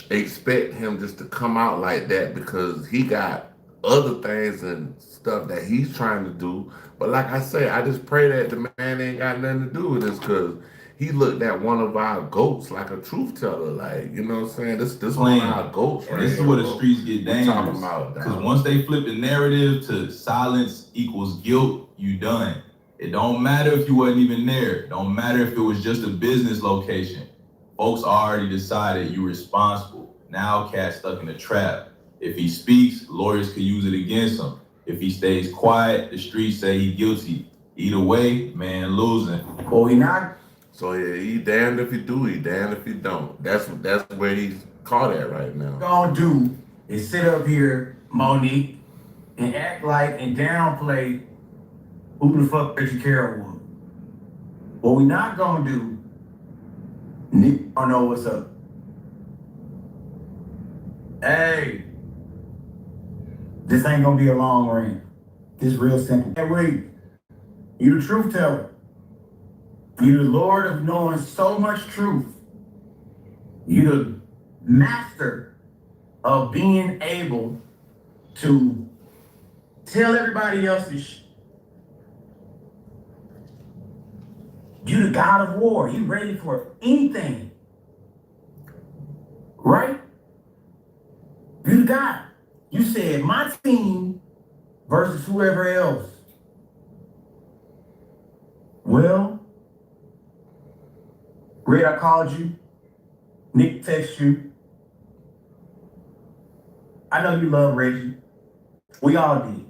expect him just to come out like that, because he got other things and stuff that he's trying to do. But like I say, I just pray that the man ain't got nothing to do with this, because he looked at one of our goats like a truth teller. Like, you know what I'm saying? This one of our goats right This is where the streets get dangerous. Because once they flip the narrative to silence equals guilt, you done. It don't matter if you wasn't even there. It don't matter if it was just a business location. Folks already decided you responsible. Now Cat's stuck in a trap. If he speaks, lawyers could use it against him. If he stays quiet, the streets say he's guilty. Either way, man, losing. Well, he not. So yeah, he damned if he do, he damned if he don't. That's where he's caught at right now. Gonna do is sit up here, Monique, and act like and downplay who the fuck Reggie Carroll was. What we not gonna do, Nick don't know what's up. Hey, this ain't gonna be a long rant. This real simple. Hey, wait, you the truth teller. You the Lord of knowing so much truth. You the master of being able to tell everybody else's shit. You the God of war. You ready for anything. Right? You the God. You said my team versus whoever else. Well, Red, I called you. Nick texted you. I know you love Reggie. We all did.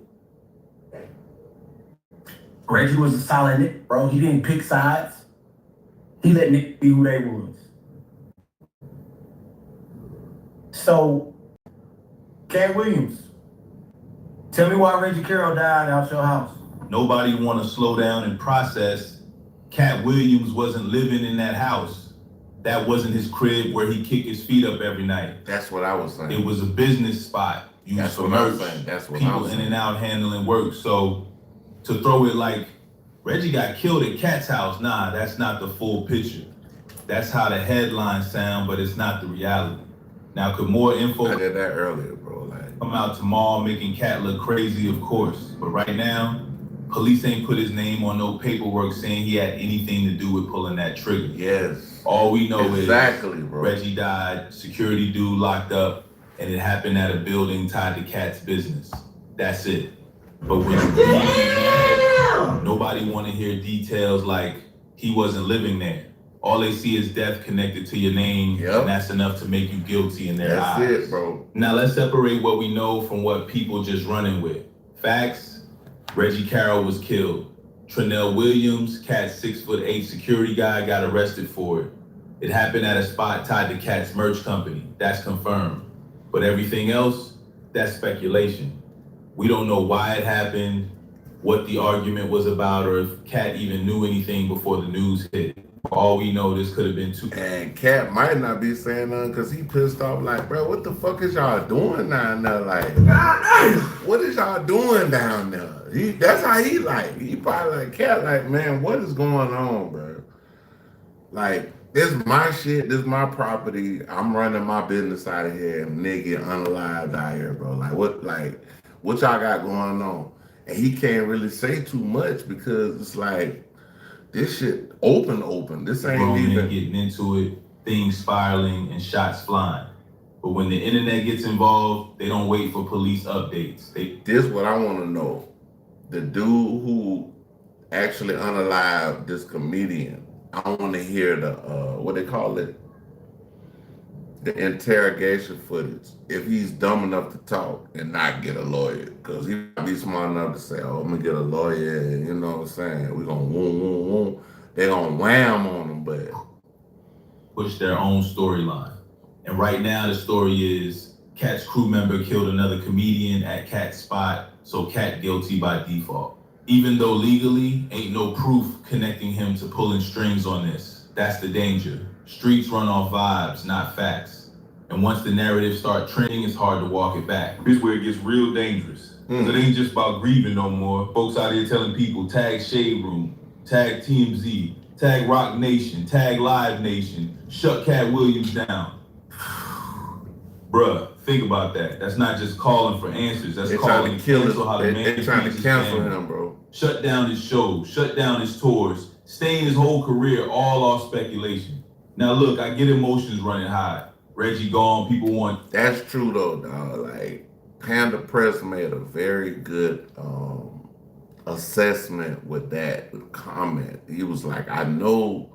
Reggie was a solid Nick, bro. He didn't pick sides. He let Nick be who they was. So, Cat Williams, tell me why Reggie Carroll died out your house. Nobody want to slow down and process. Cat Williams wasn't living in that house. That wasn't his crib where he kicked his feet up every night. That's what I was saying. It was a business spot. That's what I was saying. That's what I was saying. People in and out handling work. So to throw it like Reggie got killed at Cat's house, nah, that's not the full picture. That's how the headlines sound, but it's not the reality. Now, could more info I did that earlier, bro? Come out tomorrow making Cat look crazy, of course. But right now, police ain't put his name on no paperwork saying he had anything to do with pulling that trigger. Yes. All we know exactly, is bro. Reggie died, security dude locked up, and it happened at a building tied to Cat's business. That's it. But when nobody want to hear details like he wasn't living there. All they see is death connected to your name, and that's enough to make you guilty in their eyes. That's it, bro. Now let's separate what we know from what people just running with. Facts, Reggie Carroll was killed. Trinell Williams, Cat's 6'8" security guy, got arrested for it. It happened at a spot tied to Cat's merch company. That's confirmed. But everything else, that's speculation. We don't know why it happened, what the argument was about, or if Cat even knew anything before the news hit. For all we know, this could have been too. And Cat might not be saying nothing because he pissed off. Like, bro, what the fuck is y'all doing down there? Like, what is y'all doing down there? That's how he like. He probably like Cat. Like, man, what is going on, bro? Like, this is my shit. This is my property. I'm running my business out of here, and nigga unalived out here, bro. Like, what y'all got going on? And he can't really say too much because it's like. This shit open. This ain't even getting into it, things spiraling and shots flying. But when the internet gets involved, they don't wait for police updates. This what I want to know. The dude who actually unalived this comedian, I want to hear the what they call it, the interrogation footage. If he's dumb enough to talk and not get a lawyer, because he might be smart enough to say, "Oh, I'm gonna get a lawyer," and you know what I'm saying? We're gonna whoom. They gonna wham on him, but push their own storyline. And right now, the story is Cat's crew member killed another comedian at Cat's spot, so Cat guilty by default. Even though legally, ain't no proof connecting him to pulling strings on this. That's the danger. Streets run off vibes, not facts. And once the narrative start trending, it's hard to walk it back. This is where it gets real dangerous. Because it ain't just about grieving no more. Folks out here telling people, tag Shade Room, tag TMZ, tag Rock Nation, tag Live Nation, shut Cat Williams down. Bruh, think about that. That's not just calling for answers. That's calling to cancel how the man they're trying to cancel him, bro. Shut down his shows, shut down his tours, stain his whole career, all off speculation. Now look, I get emotions running high. Reggie gone, people want. That's true though, dog. Like Panda Press made a very good assessment with that comment. He was like, I know,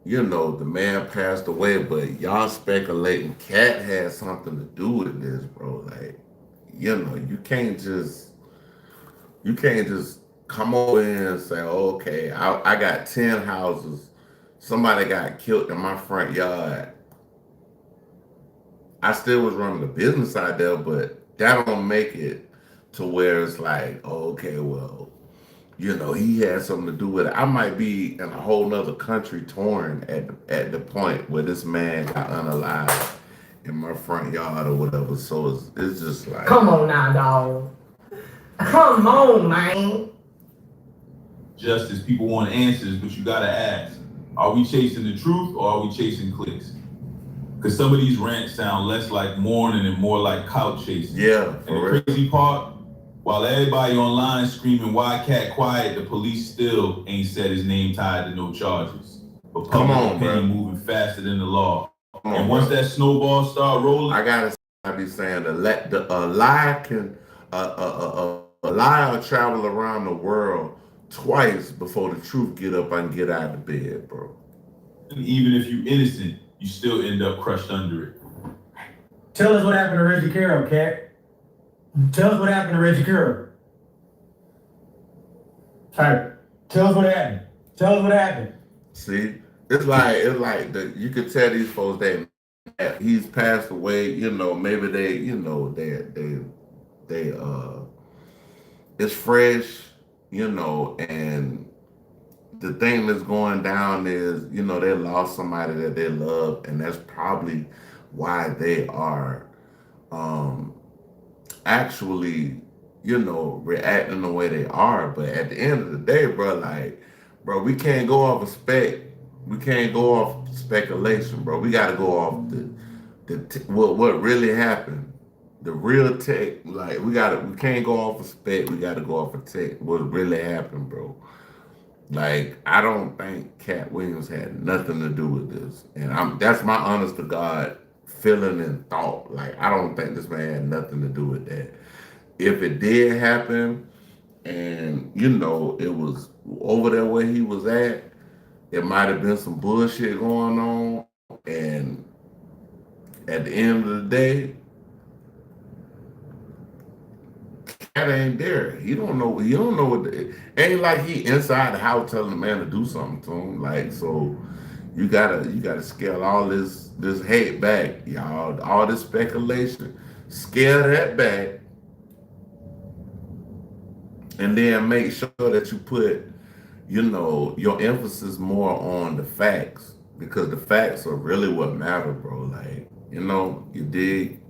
you know, the man passed away, but y'all speculating Cat had something to do with this, bro. Like, you know, you can't just come over here and say, okay, I got 10 houses. Somebody got killed in my front yard. I still was running a business out there, but that don't make it to where it's like, okay, well, you know, he had something to do with it. I might be in a whole nother country touring at the point where this man got unalived in my front yard or whatever. So it's just like, Come on now, dog. Come on, man. Justice, people want answers, but you gotta ask, are we chasing the truth or are we chasing clicks? Because some of these rants sound less like mourning and more like couch chasing. Yeah. And the crazy part, while everybody online screaming, why Cat quiet, the police still ain't said his name tied to no charges. But public opinion moving faster than the law. And once that snowball start rolling, I be saying a lie will travel around the world twice before the truth get up and get out of bed, bro. And even if you innocent, you still end up crushed under it. Tell us what happened to Reggie Carroll, Cat. Tell us what happened to Reggie Carroll. Hey, tell us what happened. Tell us what happened. See, it's like you could tell these folks that he's passed away. You know, maybe they it's fresh. You know, and the thing that's going down is, you know, they lost somebody that they love, and that's probably why they are actually, you know, reacting the way they are. But at the end of the day, bro, we can't go off of we can't go off speculation, bro. We got to go off what really happened. The real tech, like we can't go off of spec. We got to go off of tech. What really happened, bro? Like, I don't think Cat Williams had nothing to do with this, and that's my honest to God feeling and thought. Like, I don't think this man had nothing to do with that. If it did happen, and you know it was over there where he was at, it might have been some bullshit going on, and at the end of the day, Cat ain't there. He don't know. He don't know what. Ain't like he inside the house telling the man to do something to him. Like, so you gotta scale all this hate back, y'all. All this speculation, scale that back, and then make sure that you put, you know, your emphasis more on the facts, because the facts are really what matter, bro. Like, you know, you dig?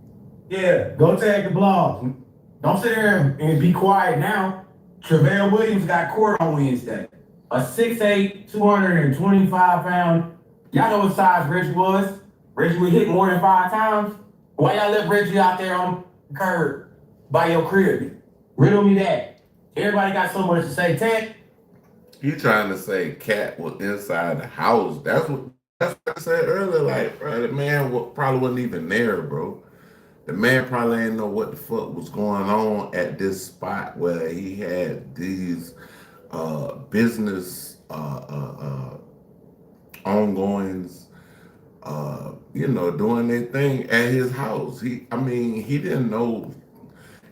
Yeah, go tag the blog. Don't sit there and be quiet now. Travell Williams got court on Wednesday. A 6'8", 225-pound. Y'all know what size Reggie was. Reggie would hit more than 5 times. Why y'all left Reggie out there on the curb by your crib? Riddle me that. Everybody got so much to say. Ted? You trying to say Cat was inside the house? That's what I said earlier. Like, bro, the man probably wasn't even there, bro. The man probably ain't know what the fuck was going on at this spot where he had these business ongoings, you know, doing their thing at his house. He didn't know.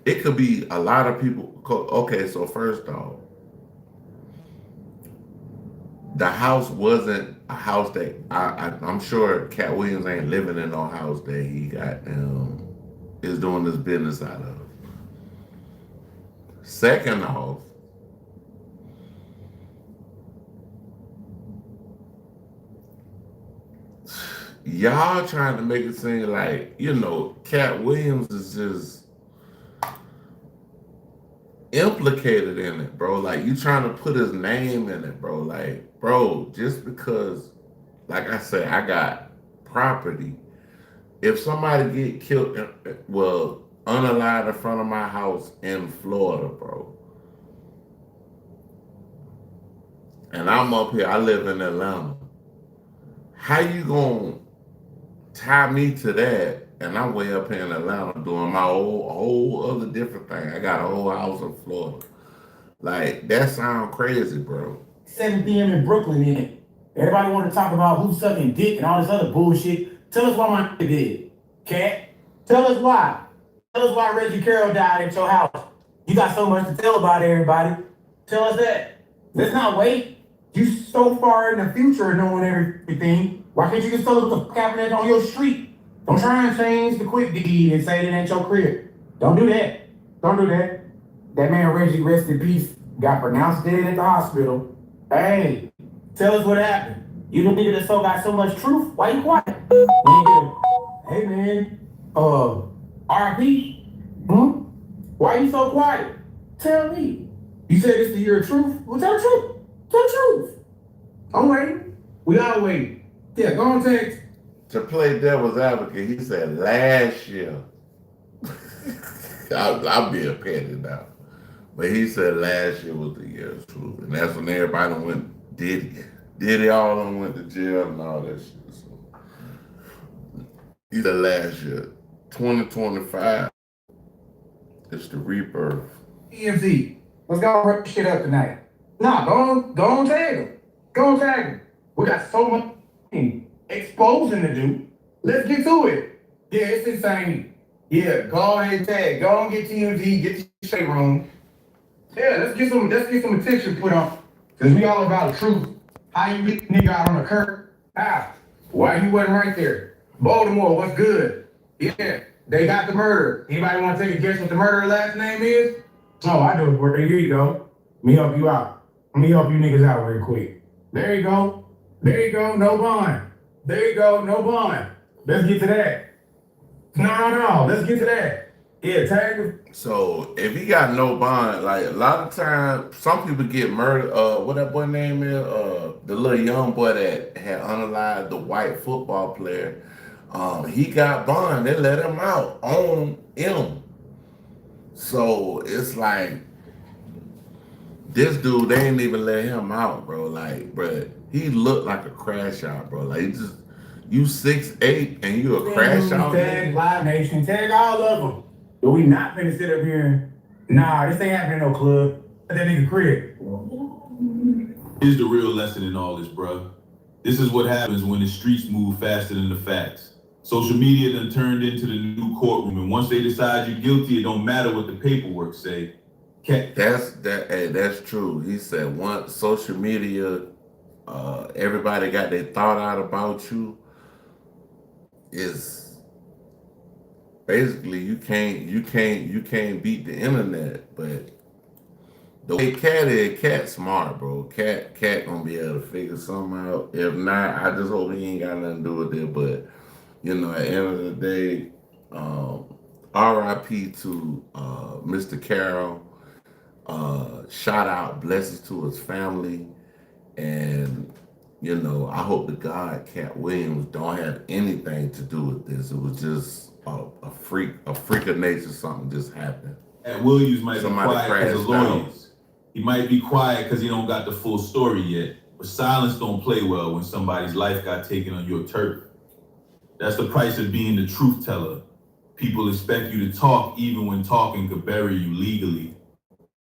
It could be a lot of people. Okay, so first off, the house wasn't a house that I'm sure Cat Williams ain't living in no house that he got is doing this business out of. Second off, y'all trying to make it seem like, you know, Cat Williams is just implicated in it, bro. Like, you trying to put his name in it, bro. Like, bro, just because, like I said, I got property. If somebody get killed, unalived in front of my house in Florida, bro, and I'm up here, I live in Atlanta, how you gonna tie me to that, and I'm way up here in Atlanta doing my whole other different thing. I got a whole house in Florida. Like, that sound crazy, bro. 7 p.m. in Brooklyn, Everybody want to talk about who's sucking dick and all this other bullshit. Tell us why my nigga did. Cat, tell us why. Tell us why Reggie Carroll died at your house. You got so much to tell about everybody. Tell us that. Let's not wait. You so far in the future of knowing everything. Why can't you just tell us what the fuck happened on your street? Don't try and change the quick deed and say it ain't your crib. Don't do that. Don't do that. That man Reggie, rest in peace, got pronounced dead at the hospital. Hey, tell us what happened. You the nigga that got so much truth? Why you quiet? Hey man, RP? Why you so quiet? Tell me. You said it's the year of truth? Well, tell the truth. Tell the truth. I'm waiting. We all waiting. Yeah, go on text. To play devil's advocate, he said last year. I'll be a petty now. But he said last year was the year of truth. And that's when everybody went, Diddy all them went to jail and all that shit. So he said last year, 2025, it's the rebirth. EMZ, let's go wrap this shit up tonight. Nah, go on tag him. Go on tag him. We got so much exposing to do. Let's get to it. Yeah, it's insane. Yeah, go ahead and tag. Go on, get TMZ, get the shade room. Yeah, let's get some attention put on. Cause we all about the truth. How you get nigga out on the curb? How? Why you wasn't right there? Baltimore, what's good? Yeah, they got the murder. Anybody want to take a guess what the murderer last name is? Oh, I know it. Here you go. Let me help you out. Let me help you niggas out real quick. There you go. There you go. No bond. There you go. No bond. Let's get to that. No. Let's get to that. Yeah, tag him. So if he got no bond, like a lot of times, some people get murdered. What that boy name is? The little young boy that had unalived the white football player. He got bond. They let him out on him. So it's like this dude, they ain't even let him out, bro. Like, bro, he looked like a crash out, bro. Like, you 6'8" and you a crash out. Tag Live Nation, tag all of them. But we not finna sit up here. Nah, this ain't happening in no club. That nigga crib. Here's the real lesson in all this, bruh. This is what happens when the streets move faster than the facts. Social media done turned into the new courtroom, and once they decide you're guilty, it don't matter what the paperwork say. That's true. He said once social media, everybody got their thought out about you. Is basically you can't beat the internet. But the way Cat smart, bro. Cat gonna be able to figure something out. If not, I just hope he ain't got nothing to do with it. But you know, at the end of the day, R.I.P. to Mr. Carroll. Shout out, blessings to his family, and you know, I hope to God Cat Williams don't have anything to do with this. It was just a freak of nature. Something just happened. Cat Williams might be quiet crashed because of lawyers. He might be quiet because he don't got the full story yet. But silence don't play well when somebody's life got taken on your turf. That's the price of being the truth teller. People expect you to talk even when talking could bury you legally.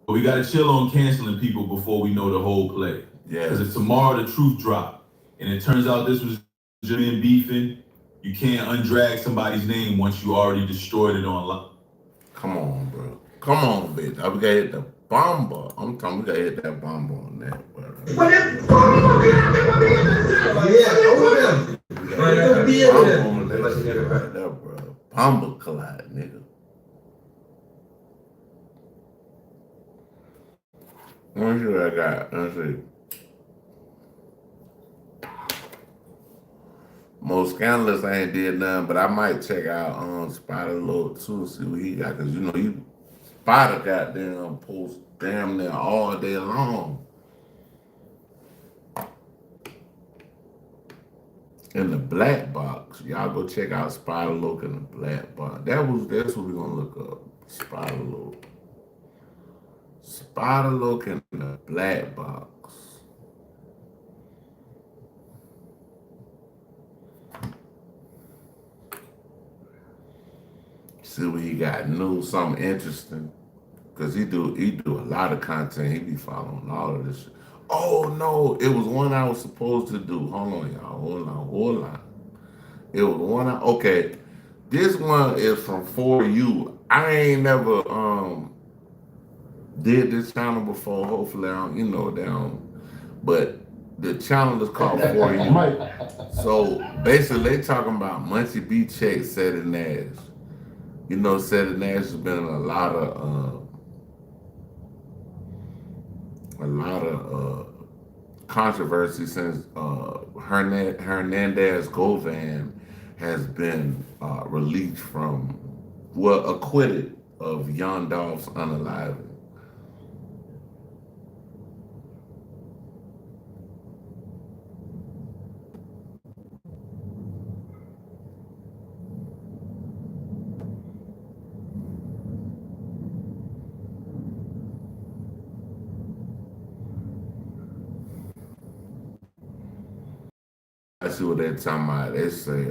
But we gotta chill on canceling people before we know the whole play. Yeah. Because if tomorrow the truth drop and it turns out this was genuine beefing, you can't undrag somebody's name once you already destroyed it online. Come on, bro. Come on, bitch. I gotta hit the bomber. I'm talking, we gotta hit that bomber on that, bro. But it's bomber, bomber collide, nigga. Let me see what I got. Let's see. Most scandalous, I ain't did nothing, but I might check out Spider Lord too, see what he got, because you know Spider goddamn post damn near all day long. In the black box. Y'all go check out Spider Look in the black box. That's what we're gonna look up. Spider Look. Spider Look in the black box. See what he got new, something interesting. Cause he do a lot of content. He be following all of this shit. Oh no, it was one I was supposed to do. Hold on, y'all. Hold on. It was one okay. This one is from For You. I ain't never did this channel before. Hopefully I don't, they don't. But the channel is called For You. So basically they talking about Munchie B Check, Seti Nash. You know, Seti Nash has been in a lot of controversy since Hernandez Govan has been released from, acquitted of Young Dolph's unaliving. I see what they're talking about. They say,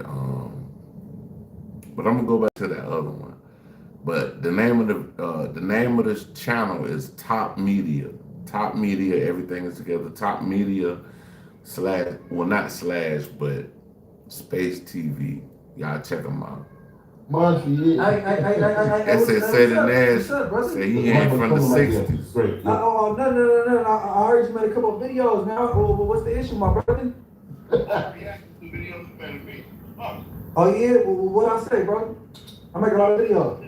but I'm gonna go back to that other one. But the name of this channel is Top Media. Top Media, everything is together. Top Media not slash, but Space TV. Y'all check them out. They say Seti Nash say he ain't from the 60s. No. I heard you made a couple of videos, man. What's the issue, my brother? Oh yeah? What I say, bro? I make a lot of videos.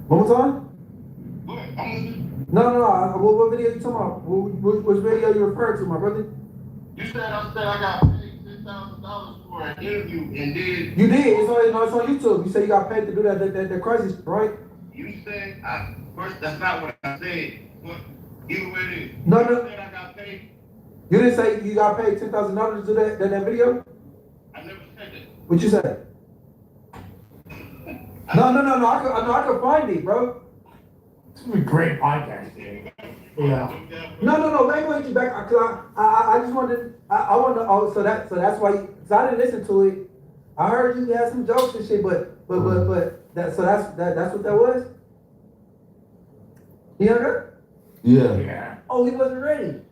One more time? No. What video you talking about? Which video you referring to, my brother? You said I got paid $10,000 for an interview and did. You did. It's on YouTube. You said you got paid to do that crisis, right? You said first. That's not what I said. What? Either way it is. No. You said I got paid. You didn't say you got paid $10,000 to do that video? I never said that. What you said? No. I could find it, bro. It's gonna be a great podcast, dude. Yeah. No. Wait, get you back. Cause I just wanted. I wanted to. Oh, so that's why. So I didn't listen to it. I heard you had some jokes and shit, but that's what that was. You heard that? Yeah. Oh, he wasn't ready.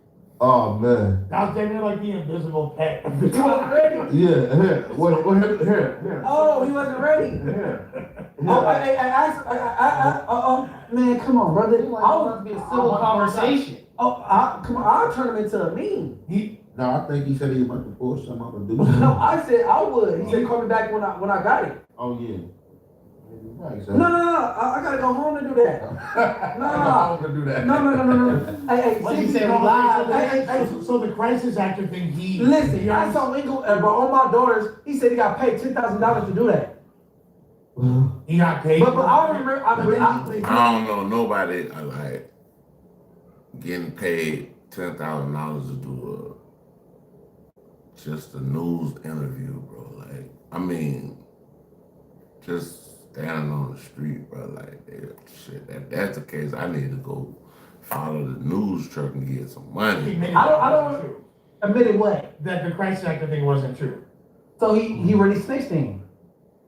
Oh man. That was damn near like the invisible pet. He wasn't ready. Yeah. Here. Oh, he wasn't ready. Oh, man, come on, brother. I want to be a civil conversation. Come on, I'll turn him into a meme. No, I think he said he was about to pull something up and do. No, I said I would. He said call me back when I got it. Oh yeah. No, I gotta go home to do that. No. Hey, he said live. So the crisis actor thing, listen, I saw Lingo, but on my daughters, he said he got paid $10,000 to do that. He got paid. But I don't remember. I don't know nobody like getting paid $10,000 to do just a news interview, bro. Like, I mean, just standing on the street, bro. Like, shit. If that's the case, I need to go follow the news truck and get some money. I don't admit what? That the crisis actor thing wasn't true. So he really snitched him.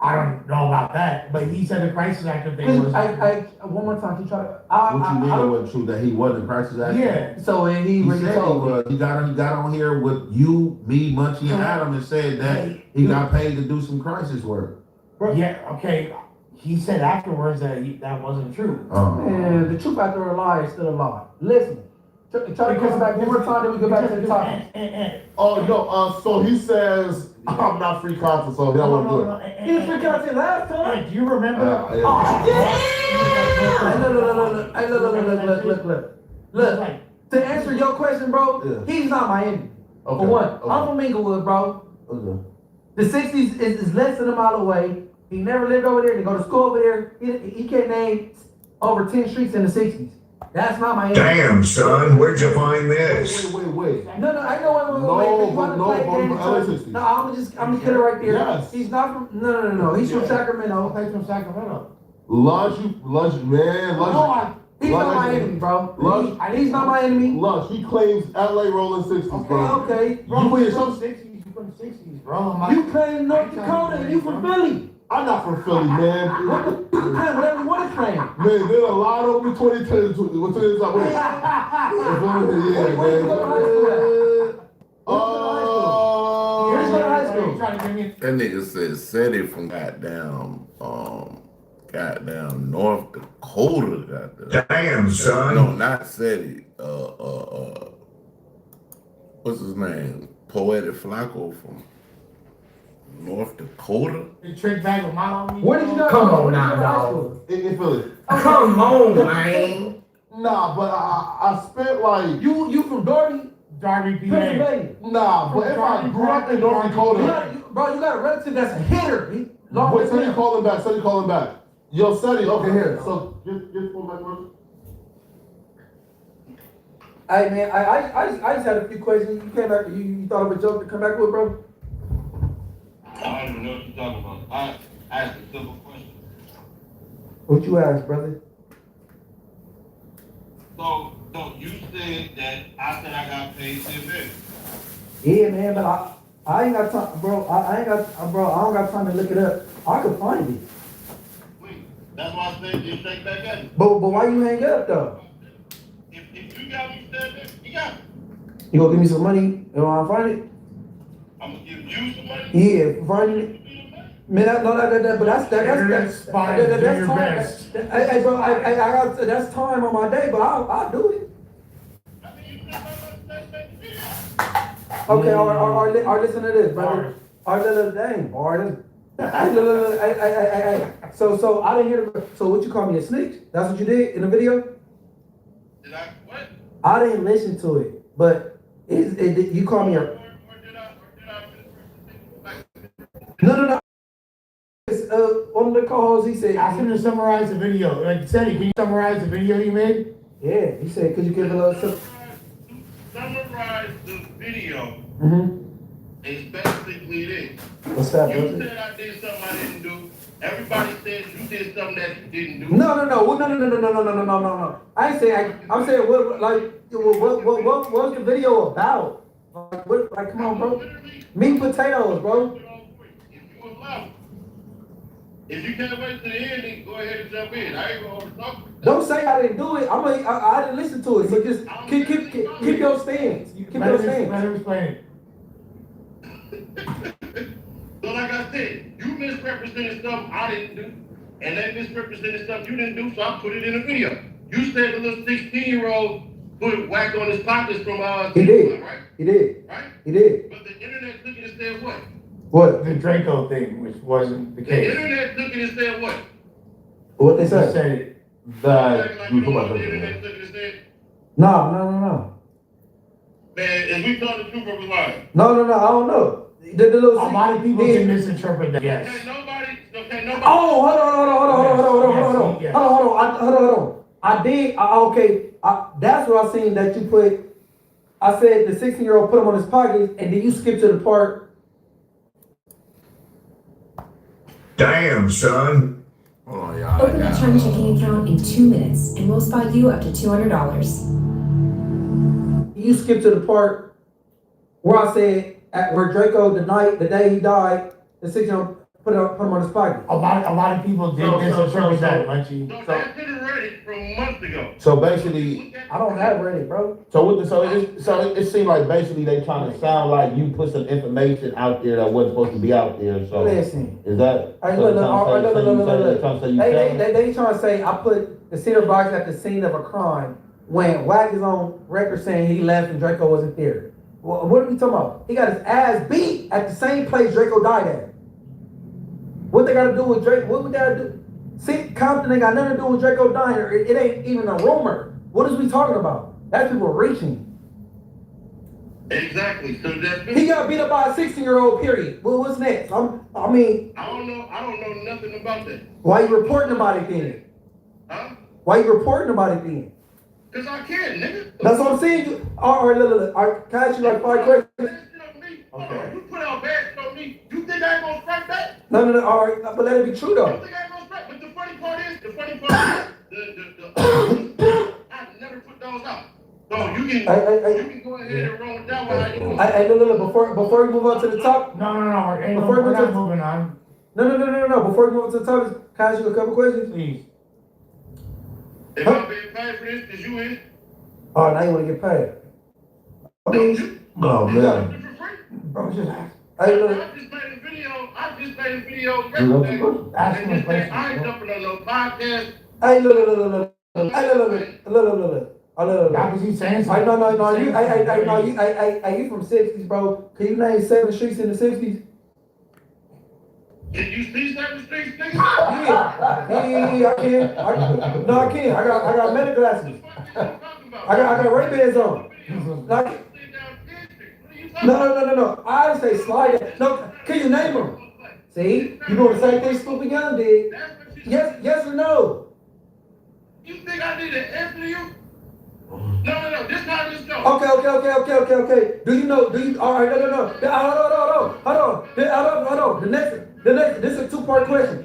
I don't know about that, but he said the crisis actor thing was. One more time, he tried to. What you mean it wasn't true? That he wasn't a crisis actor? Yeah. So and he really said told he was. He got on here with you, me, Munchie, and Adam, and said that he got paid to do some crisis work. Yeah. Okay. He said afterwards that that wasn't true. And the truth after a lie is still a lie. Listen. Try to come back one more time, then we go back to the topic. Oh no! So he says I'm not free content, so that won't do it. He was free content last time. Do you remember? Look. To answer your question, bro, he's not my enemy. For one, I'm from Inglewood, bro. The 60s is less than a mile away. He never lived over there. He go to school over there. He can't name over 10 streets in the 60s. That's not my enemy. Damn, son, where'd you find this? Wait. No, I know. Wait. No, I'm gonna get it right there. Yes. He's not from. No. He's from Sacramento. He's from Sacramento. Lush. He's not my enemy, bro. He's not my enemy. Lush. He claims LA rolling 60s, bro. Okay. You from 60s, bro. You claim North Dakota and you from Philly. I'm not from Philly, man. Whatever you want to claim. Man, there's a lot of me 2010. What's it like? Where you go to high school at? Where's you go to high school? That nigga said it from goddamn North Dakota, goddamn. Damn, son. No, not SETI. What's his name? Poetic Flacco from North Dakota. The trick bag with my homie. Where did you go? Come on now, dog. In Philly. Come on, man. Nah, but I spent like You from Darby? Darby, PA. Pennsylvania. Nah, but if I grew up in North Dakota, Bro, you got a relative that's a hitter. wait, Sonny calling back. Sonny calling back. Yo, Sonny, okay, here. So get phone back, bro. Hey man, I just had a few questions. You came back. You thought of a joke to come back with, bro? I don't even know what you're talking about. I asked a simple question. What you asked, brother? So you said that I said I got paid 10 minutes. Yeah, man, but I ain't got time, bro. I don't got time to look it up. I could find it. That's why I said just straight back at it. But why you hang up though? If you got me said that, you got it. You gonna give me some money? You wanna find it? I'm gonna give you some money. Yeah, find it. Man, but that's time. Hey, bro, I got that's time on my day, but I'll do it. Okay, or listen to this, brother. So I didn't hear. So what you call me a snitch? That's what you did in the video? Did I what? I didn't listen to it, but you call me a. No. One of the co-hosts, he said, ask him to summarize the video. Like Sonny, can you summarize the video you made? Yeah, he said, could you give a little Summarize the video. It's basically this. What's that, You brother? said I did something I didn't do. Everybody said you did something that you didn't do. No. I ain't saying. I'm saying what was the video about? Like, come on, bro. Meat and potatoes, bro. If you can't wait to the end, then go ahead and jump in. I ain't gonna overtalk. Don't say I didn't do it. I didn't listen to it. So just keep your stance. Keep your stance. Let him explain it. So like I said, you misrepresented something I didn't do, and they misrepresented something you didn't do, so I put it in a video. You said the little 16-year-old put whack on his pockets from He did. right? He did. Right? He did. But the internet took it and said what? What? The Draco thing, which wasn't the The case. internet took it and said what? What they He said? said Like you know what the internet took it and said? No. Man, is we telling the truth or we lying? No. I don't know. The little a lot of people can misinterpret that. Yes. Okay, nobody. Oh, hold on. I did. Okay. That's what I seen that you put. I said the 16-year-old put him on his pocket, and then you skip to the part. Damn, son. Oh, yeah. Open a Chime checking account in 2 minutes, and we'll spot you up to $200. You skip to the part where I said where Draco the day he died, the 16-year-old put him on his pocket. A lot of people did misinterpret that, Munchie. So that didn't Reddit from months ago. So basically, I don't have Reddit, bro. so it seemed like basically they trying to sound like you put some information out there that wasn't supposed to be out there. So Listen. Is that? Hey, look. They trying to say I put the cedar box at the scene of a crime when Wack is on record saying he left and Draco wasn't there. What are we talking about? He got his ass beat at the same place Draco died at. What they got to do with Draco? What would that do? See, Compton ain't got nothing to do with Draco dying. It ain't even a rumor. What is we talking about? That's people reaching. Exactly. So that he got beat up by a 16-year-old. Period. Well, what's next? I don't know nothing about that. Why you reporting about it then? Huh? Why you reporting about it then? Cause I can, nigga. That's what I'm saying. All right, look. Can I ask you like 5 questions? Okay. You put out bad on me. You think I ain't gonna strike back? No. All right, but let it be true though. You think I ain't gonna strike? But the funny part is, I never put those out. So you can go ahead and roll it down while you do it. Look. Before we move on to the top. No. We're not moving on. No. Before you move to the topics, can I ask you a couple questions? Please. If I'm being paid for this, because you is. Oh, now you want to get paid? Oh, man. Bro, just ask. I just made a video yesterday. And just said, I ain't jumping on no podcast. Hey, look. Y'all keep saying something. You from 60s, bro. Can you name 7 streets in the 60s? Did you see 7 streets, nigga? Yeah, I can. No, I can't. I got meta glasses. I got Ray-Bans on. No. I say slide it. No, can you name them? See? You doing the same thing Stupid Young did. Yes or no? You think I need to answer you? No. This how this goes. Okay. Do you all right, no. Hold on. The next, this is a 2-part question.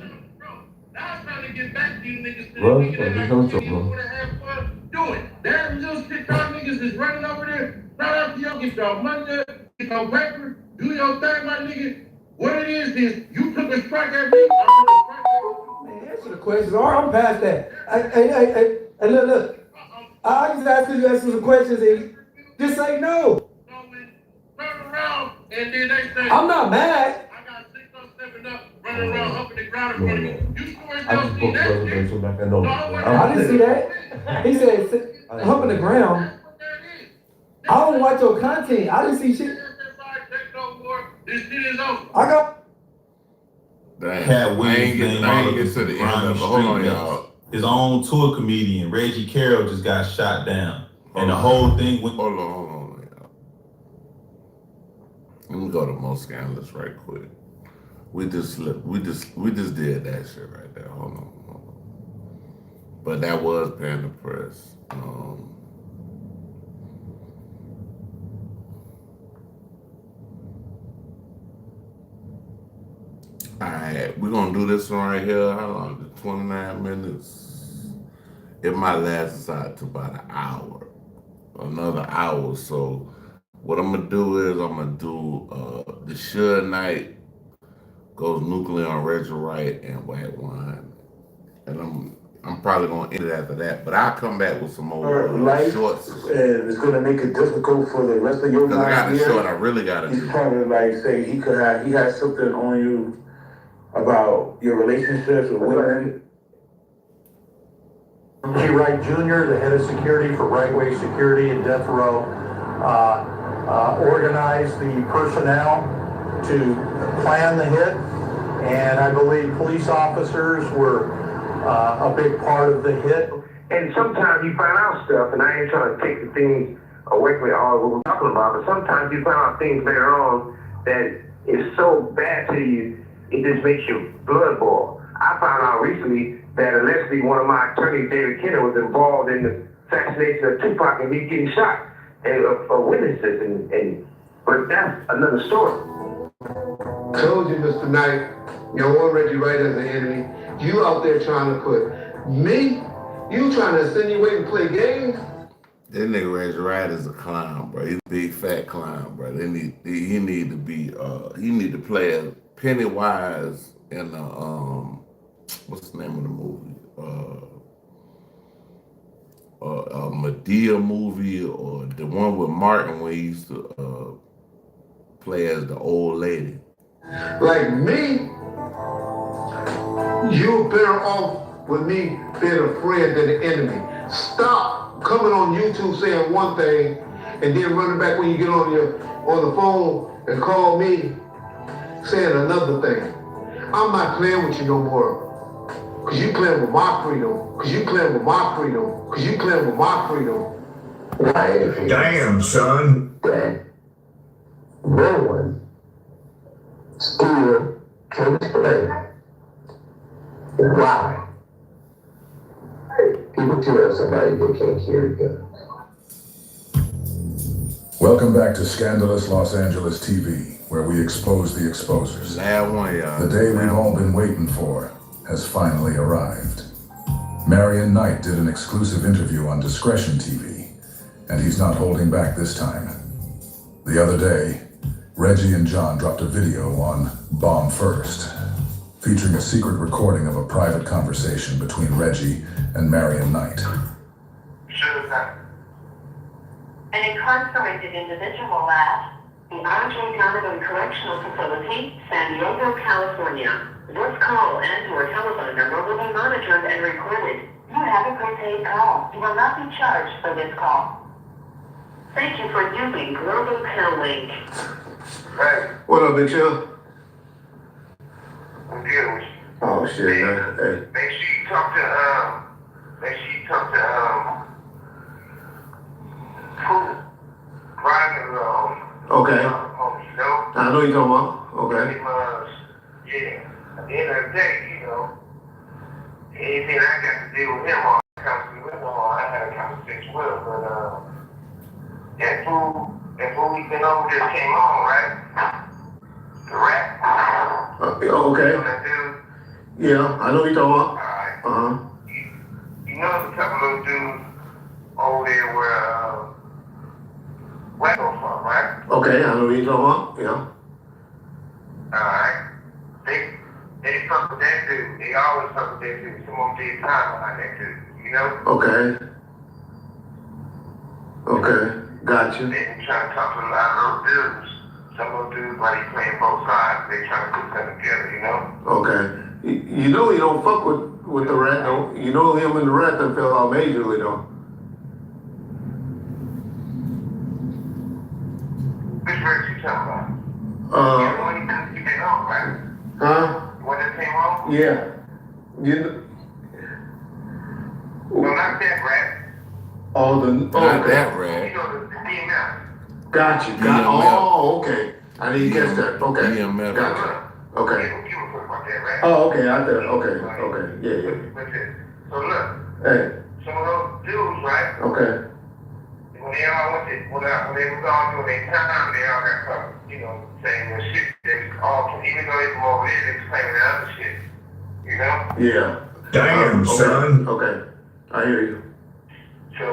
I was trying to get back to you niggas. Bro, You wanna have fun? Do it. That little shit y'all niggas is running over there. Shout out to y'all, get your money, get your paper, do your thing, my nigga. What it is you took a strike at me, I took a strike at you. Man, answer the questions. All right, I'm past that. Hey, look. I just asked you some questions and just say no. Turn around and then they say, I'm not mad. I got 607 up, running around, humping the ground in front of me. You sure I just don't see spoke that to shit? so back I know. I didn't see that. He said, humping the ground. I don't watch your content. I didn't see shit. This shit is over. I got. Cat Williams named all of his to the end grimy of it. Hold on, street y'all. mates. His own tour comedian, Reggie Carroll, just got shot down. And the whole thing went... Hold on, y'all. Let me go to most scandalous right quick. We just did that shit right there. Hold on. But that was Panda Press. Alright, we're gonna do this one right here. How long? 29 minutes. It might last us out to about an hour. Another hour. So what I'm gonna do is I'm gonna do the Suge Knight goes nuclear on Reggie Wright and White Wine. And I'm probably gonna end it after that. But I'll come back with some more shorts. And it's gonna make it difficult for the rest of your life. I got a short I really gotta do. He's trying to like say he has something on you about your relationships with women. G. Wright Jr., the head of security for Right-Way Security in Death Row, organized the personnel to plan the hit, and I believe police officers were a big part of the hit. And sometimes you find out stuff, and I ain't trying to take the things away from all what we're talking about, but sometimes you find out things later on that is so bad to you, it just makes your blood boil. I found out recently that allegedly one of my attorneys, David Kenner, was involved in the assassination of Tupac and he's getting shot of witnesses, but that's another story. Told you, Mr. Knight, you don't want Reggie Wright as an enemy. You out there trying to put me, you trying to insinuate and play games? That nigga Reggie Wright is a clown, bro. He's a big fat clown, bro. He need to play a Pennywise in what's the name of the movie? A Medea movie, or the one with Martin where he used to play as the old lady. Like me, you're better off with me being a friend than an enemy. Stop coming on YouTube saying one thing and then running back when you get on the phone and call me saying another thing. I'm not playing with you no more. Cause you playing with my freedom. Cause you playing with my freedom. Cause you playing with my freedom. Damn, son. That no one still can explain why people tell somebody they can't carry guns. Welcome back to Scandalous Los Angeles TV, where we expose the exposers. The day we've all been waiting for has finally arrived. Marion Knight did an exclusive interview on Discretion TV, and he's not holding back this time. The other day, Reggie and John dropped a video on Bomb First. featuring a secret recording of a private conversation between Reggie and Marion Knight. An incarcerated individual at the R.J. Donovan Correctional Facility, San Diego, California. This call and your telephone number will be monitored and recorded. You have a prepaid call. You will not be charged for this call. Thank you for using Global Tel Link. Hey. What up, Big Sean? I'm good with you. Oh shit, man. Hey. Make sure you talk to Ryan, Okay. you know? I know you're talking about. Okay. Yeah. At the end of the day, you know, anything I got to deal with him on, I had a conversation with him, but that fool we've been over there came on, right? The rat. Okay. You know that dude? Yeah, I know you're talking about. Alright. You know the couple of dudes over there where Wendell from, right? Okay, I know you're talking about. Yeah. Alright. They fuck with that dude. They always fuck with that dude. Someone did time behind that dude, you know? Okay. Okay. Gotcha. They been trying to talk to a lot of those dudes. Some of those dudes, while they playing both sides, they trying to put something together, you know? Okay. You know he don't fuck with the rat, though. You know him and the rat done fell out majorly, though. Which rat you talking about? You know when you came home, right? Huh? When they came home? Yeah. You know. No, not that rat. Oh, Not that rat. You know, the DMF. Gotcha. Oh, okay. I didn't catch that. Okay. DMF. Gotcha. Okay. You were talking about that, right? Oh, okay. I thought. Okay. Yeah. So look. Hey. Some of those dudes, right? Okay. When they all went to, when they was all doing their time, they all got caught, you know, saying the shit. They all, even though they from over there, they was claiming the other shit. You know? Yeah. Damn, son. Okay. I hear you. So,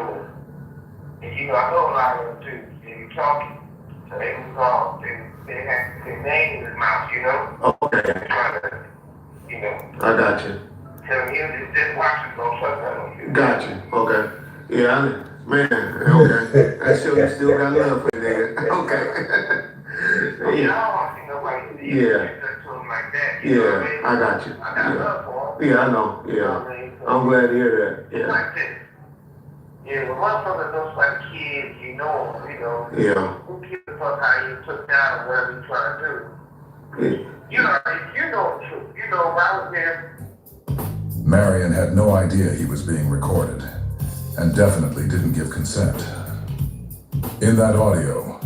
and you know, I know a lot of them too. They were talking. So they was all, they had their name in his mouth, you know? Okay. Trying to, you know. I got you. Telling him just watch it, don't trust that on you. Got you. Okay. Yeah, man. Okay. I still got love for the nigga. Okay. Yeah. I don't want to see nobody to him like that. You know what I mean? I got you. I got love for him. Yeah, I know. Yeah. You know what I mean? So, I'm glad to hear that. it's like this. Yeah, when motherfuckers looks like kids, you know, Yeah. who gives a fuck how you took down or whatever you trying to do? You know the truth. You know, if I was there. Marion had no idea he was being recorded, and definitely didn't give consent. In that audio,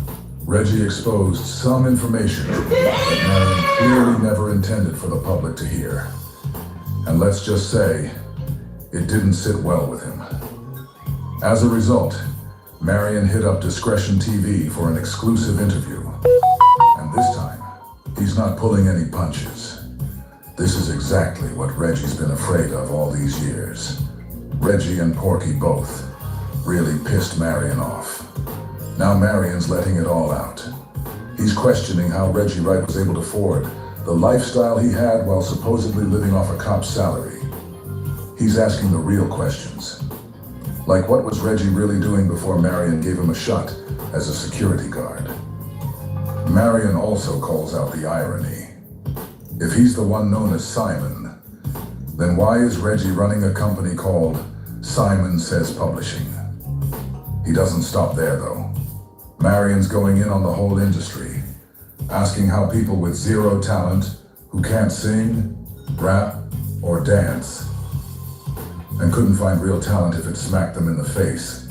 Reggie exposed some information that Marion clearly never intended for the public to hear. And let's just say, it didn't sit well with him. As a result, Marion hit up Discretion TV for an exclusive interview. And this time, he's not pulling any punches. This is exactly what Reggie's been afraid of all these years. Reggie and Porky both really pissed Marion off. Now Marion's letting it all out. He's questioning how Reggie Wright was able to afford the lifestyle he had while supposedly living off a cop's salary. He's asking the real questions. Like, what was Reggie really doing before Marion gave him a shot as a security guard? Marion also calls out the irony. If he's the one known as Simon, then why is Reggie running a company called Simon Says Publishing? He doesn't stop there, though. Marion's going in on the whole industry, asking how people with zero talent, who can't sing, rap, or dance, and couldn't find real talent if it smacked them in the face,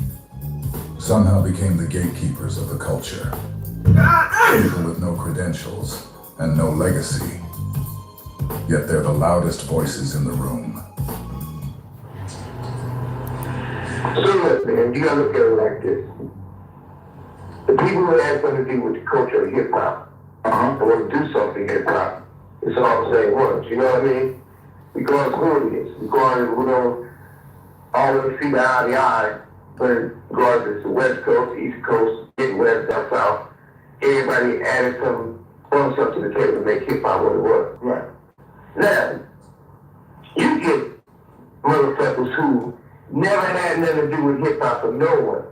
somehow became the gatekeepers of the culture. People with no credentials and no legacy, yet they're the loudest voices in the room. So look, man, you gotta look at it like this. The people who have something to do with the culture of hip-hop, and want to do something hip-hop, it's all the same ones, you know what I mean? Regardless who it is, regardless we don't always see the eye to eye, but regardless the West Coast, the East Coast, Midwest, down South, everybody added something, brought something to the table to make hip-hop what it was. Right. Now, you get motherfuckers who never had nothing to do with hip hop or no one,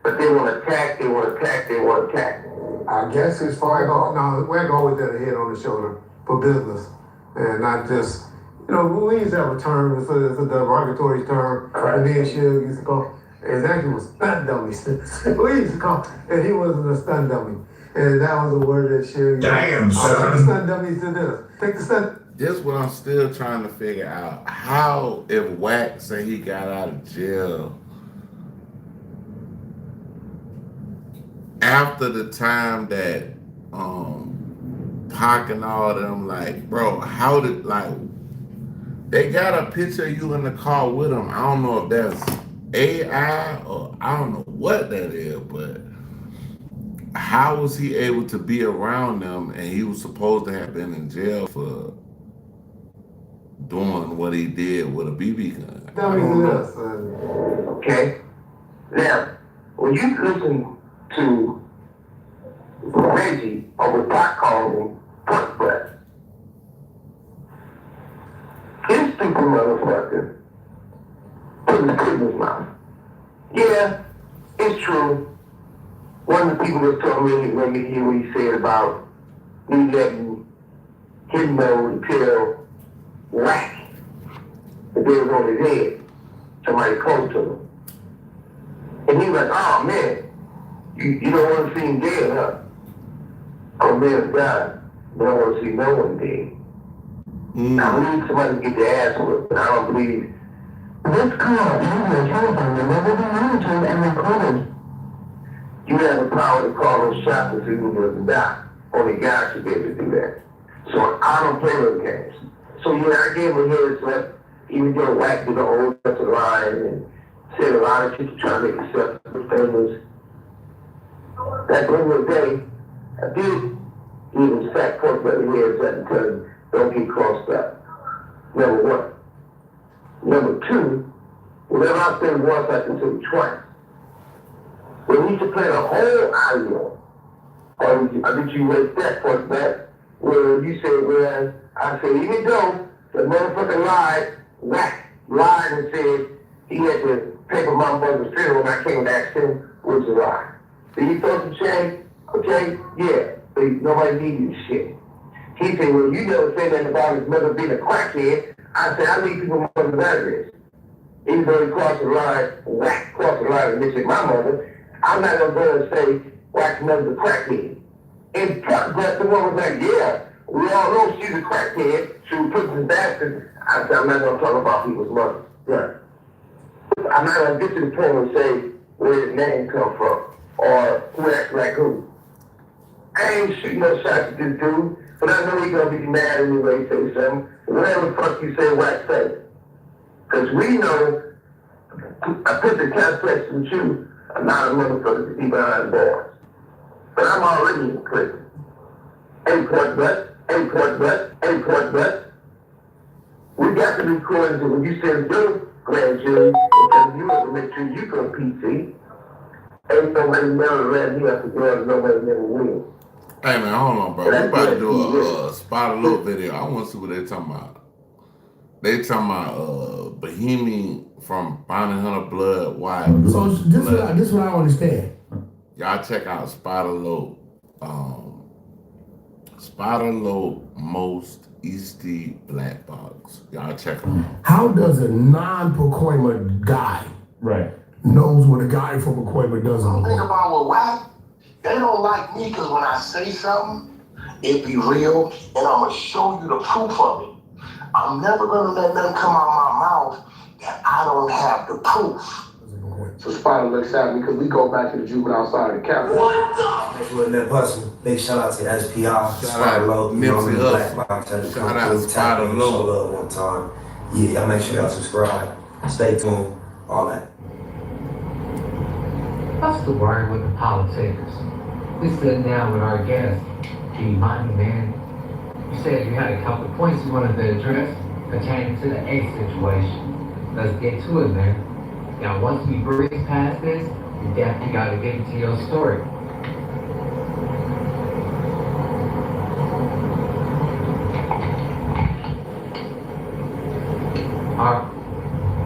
but they want to attack, they want to attack, they want to attack. I guess it's fine. No, we're always at a head on the shoulder for business and not just, we used to have a term, it's a derogatory term, and me and Suge used to call, it actually was stunt dummies. We used to call, and he wasn't a stunt dummy. And that was a word that Suge used. Damn, son. Take the stunt dummies to this. Take the stunt. This what I'm still trying to figure out. How, if Wack say he got out of jail after the time that Pac and all of them, like, bro, how did, like, they got a picture of you in the car with them. I don't know if that's AI or I don't know what that is, but how was he able to be around them and he was supposed to have been in jail for doing what he did with a BB gun? Okay. Now, when you listen to Reggie or what Pac called him, push breath, this stupid motherfucker put his foot in his mouth. Yeah, it's true. One of the people that told me when you hear what he said about me letting him know to tell Wack that they was on his head, somebody close to him. And he was like, oh man, you don't want to see him dead, huh? Oh man, God, but I don't want to see no one dead. Now, we need somebody to get their ass whipped, but I don't believe. This call has your telephone number will be monitored and recorded. You have the power to call those shots and see who doesn't die. Only God should be able to do that. So I don't play those games. So yeah, I gave him a heads up, even though Wack did the whole bunch of line and said a lot of shit to try to make himself famous. At the end of the day, I did even fat pork belly heads up and tell him, don't get crossed up. Number one. Number two, whatever I said once, I can say twice. We need to play the whole audio. Or did you wait that part back? Where you said, well, I said, even though the motherfucker lied and said he had to pay for my mother's funeral when I came and asked him, which is a lie. Did he throw some change? Okay, yeah, but nobody needs you shit. He said, well, you never said nothing about his mother being a crackhead. I said, I need people mother's address. Even though he crossed the line and mentioned my mother, I'm not going to go and say, Wack's mother's a crackhead. And but the one was like, yeah, we all know she's a crackhead. She was putting his bastard. I said, I'm not going to talk about people's mother. Yeah. I'm not going to get to the point and say where his name come from or who acts like who. I ain't shooting no shots at this dude, but I know he's going to be mad anyway, say something. Whatever the fuck you say, Wack say. Because we know, I put the complex with you, a lot of motherfuckers to be behind bars. But I'm already in prison. 8 point butt. We got the recordings of when you send your grand jury, because you have to make sure you go PC. Ain't nobody never ran me up the door and nobody never wins. Hey man, hold on, bro. We about to do a spot a little video. I want to see what they talking about. They talking about Bohemian from Bounty Hunter Blood Wife. So this is what I understand. Y'all check out Spider Low. Spider Low Most Easty Black Box. Y'all check them out. How does a non-Pacoima guy knows what a guy from Pacoima does on Think about what Wack, they don't like me because when I say something, it be real, and I'm going to show you the proof of it. I'm never going to let nothing come out of my mouth that I don't have the proof. So Spider looks at me because we go back to the juvenile side of the Capitol. What the? That bustle. Big shout out to SPR, Spider Low, Black Box. Shout out Spider Low. One time. Yeah, y'all make sure y'all subscribe. Stay tuned. All that. What's the word with the politics? We sitting down with our guest, G-Money, man. You said you had a couple points you wanted to address pertaining to the A situation. Let's get to it, man. Now, once we breeze past this, you definitely got to get into your story.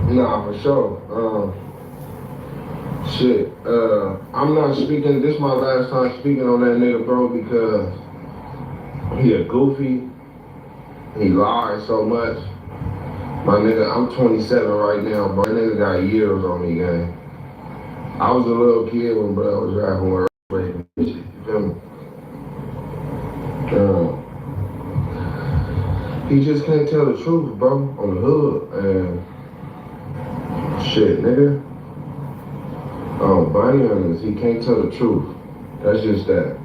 Nah, for sure. I'm not speaking. This is my last time speaking on that nigga, bro, because he a goofy. He lies so much. My nigga, I'm 27 right now, bro. That nigga got years on me, gang. I was a little kid when bro was rapping with her. You feel me? He just can't tell the truth, bro, on the hood. And shit, nigga. Bunny honest, he can't tell the truth. That's just that.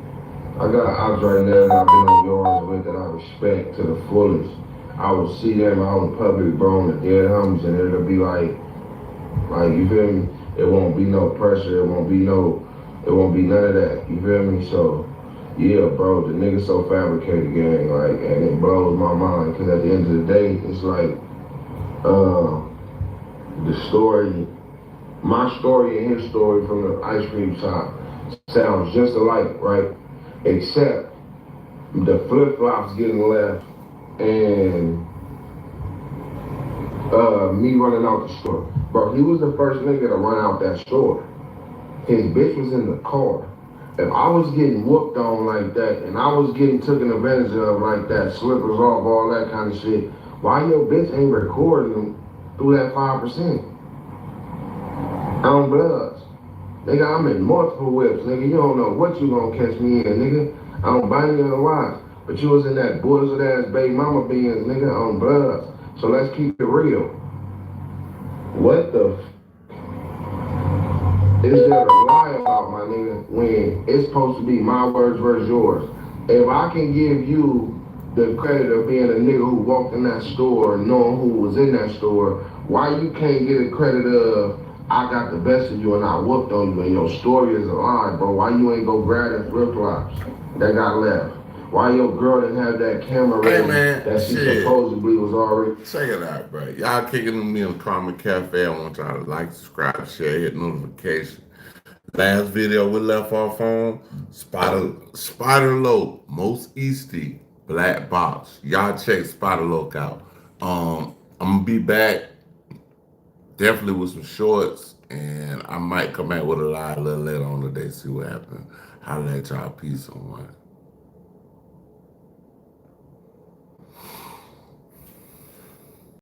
I got ops right now that I've been on yards with that I respect to the fullest. I will see them out in public, bro, on the dead homies, and it'll be like, you feel me? It won't be no pressure, it won't be none of that, you feel me? So, yeah, bro, the nigga so fabricated, gang, like, and it blows my mind, because at the end of the day, it's like, the story, my story and his story from the ice cream shop sounds just alike, right? Except the flip-flops getting left and me running out the store. Bro, he was the first nigga to run out that store. His bitch was in the car. If I was getting whooped on like that and I was getting taken advantage of like that, slippers off, all that kind of shit, why your bitch ain't recording through that 5%? On bloods. Nigga, I'm in multiple whips, nigga. You don't know what you gonna catch me in, nigga. I don't buy you in the watch. But you was in that bullshit ass baby mama being, nigga, on bloods. So let's keep it real. What the is there to lie about, my nigga, when it's supposed to be my words versus yours? If I can give you the credit of being a nigga who walked in that store, knowing who was in that store, why you can't get a credit of I got the best of you and I whooped on you and your story is a lie, bro? Why you ain't go grab the flip-flops that got left? Why your girl didn't have that camera ready that she supposedly was already? Check it out, bro. Y'all kicking me on Karma Cafe. I want y'all to like, subscribe, share, hit notification. Last video we left off on Spider Loke, most Easty, Black Box. Y'all check Spider Loke out. I'm gonna be back definitely with some shorts, and I might come out with a live a little later on today, see what happens. Holla at y'all. Peace on one.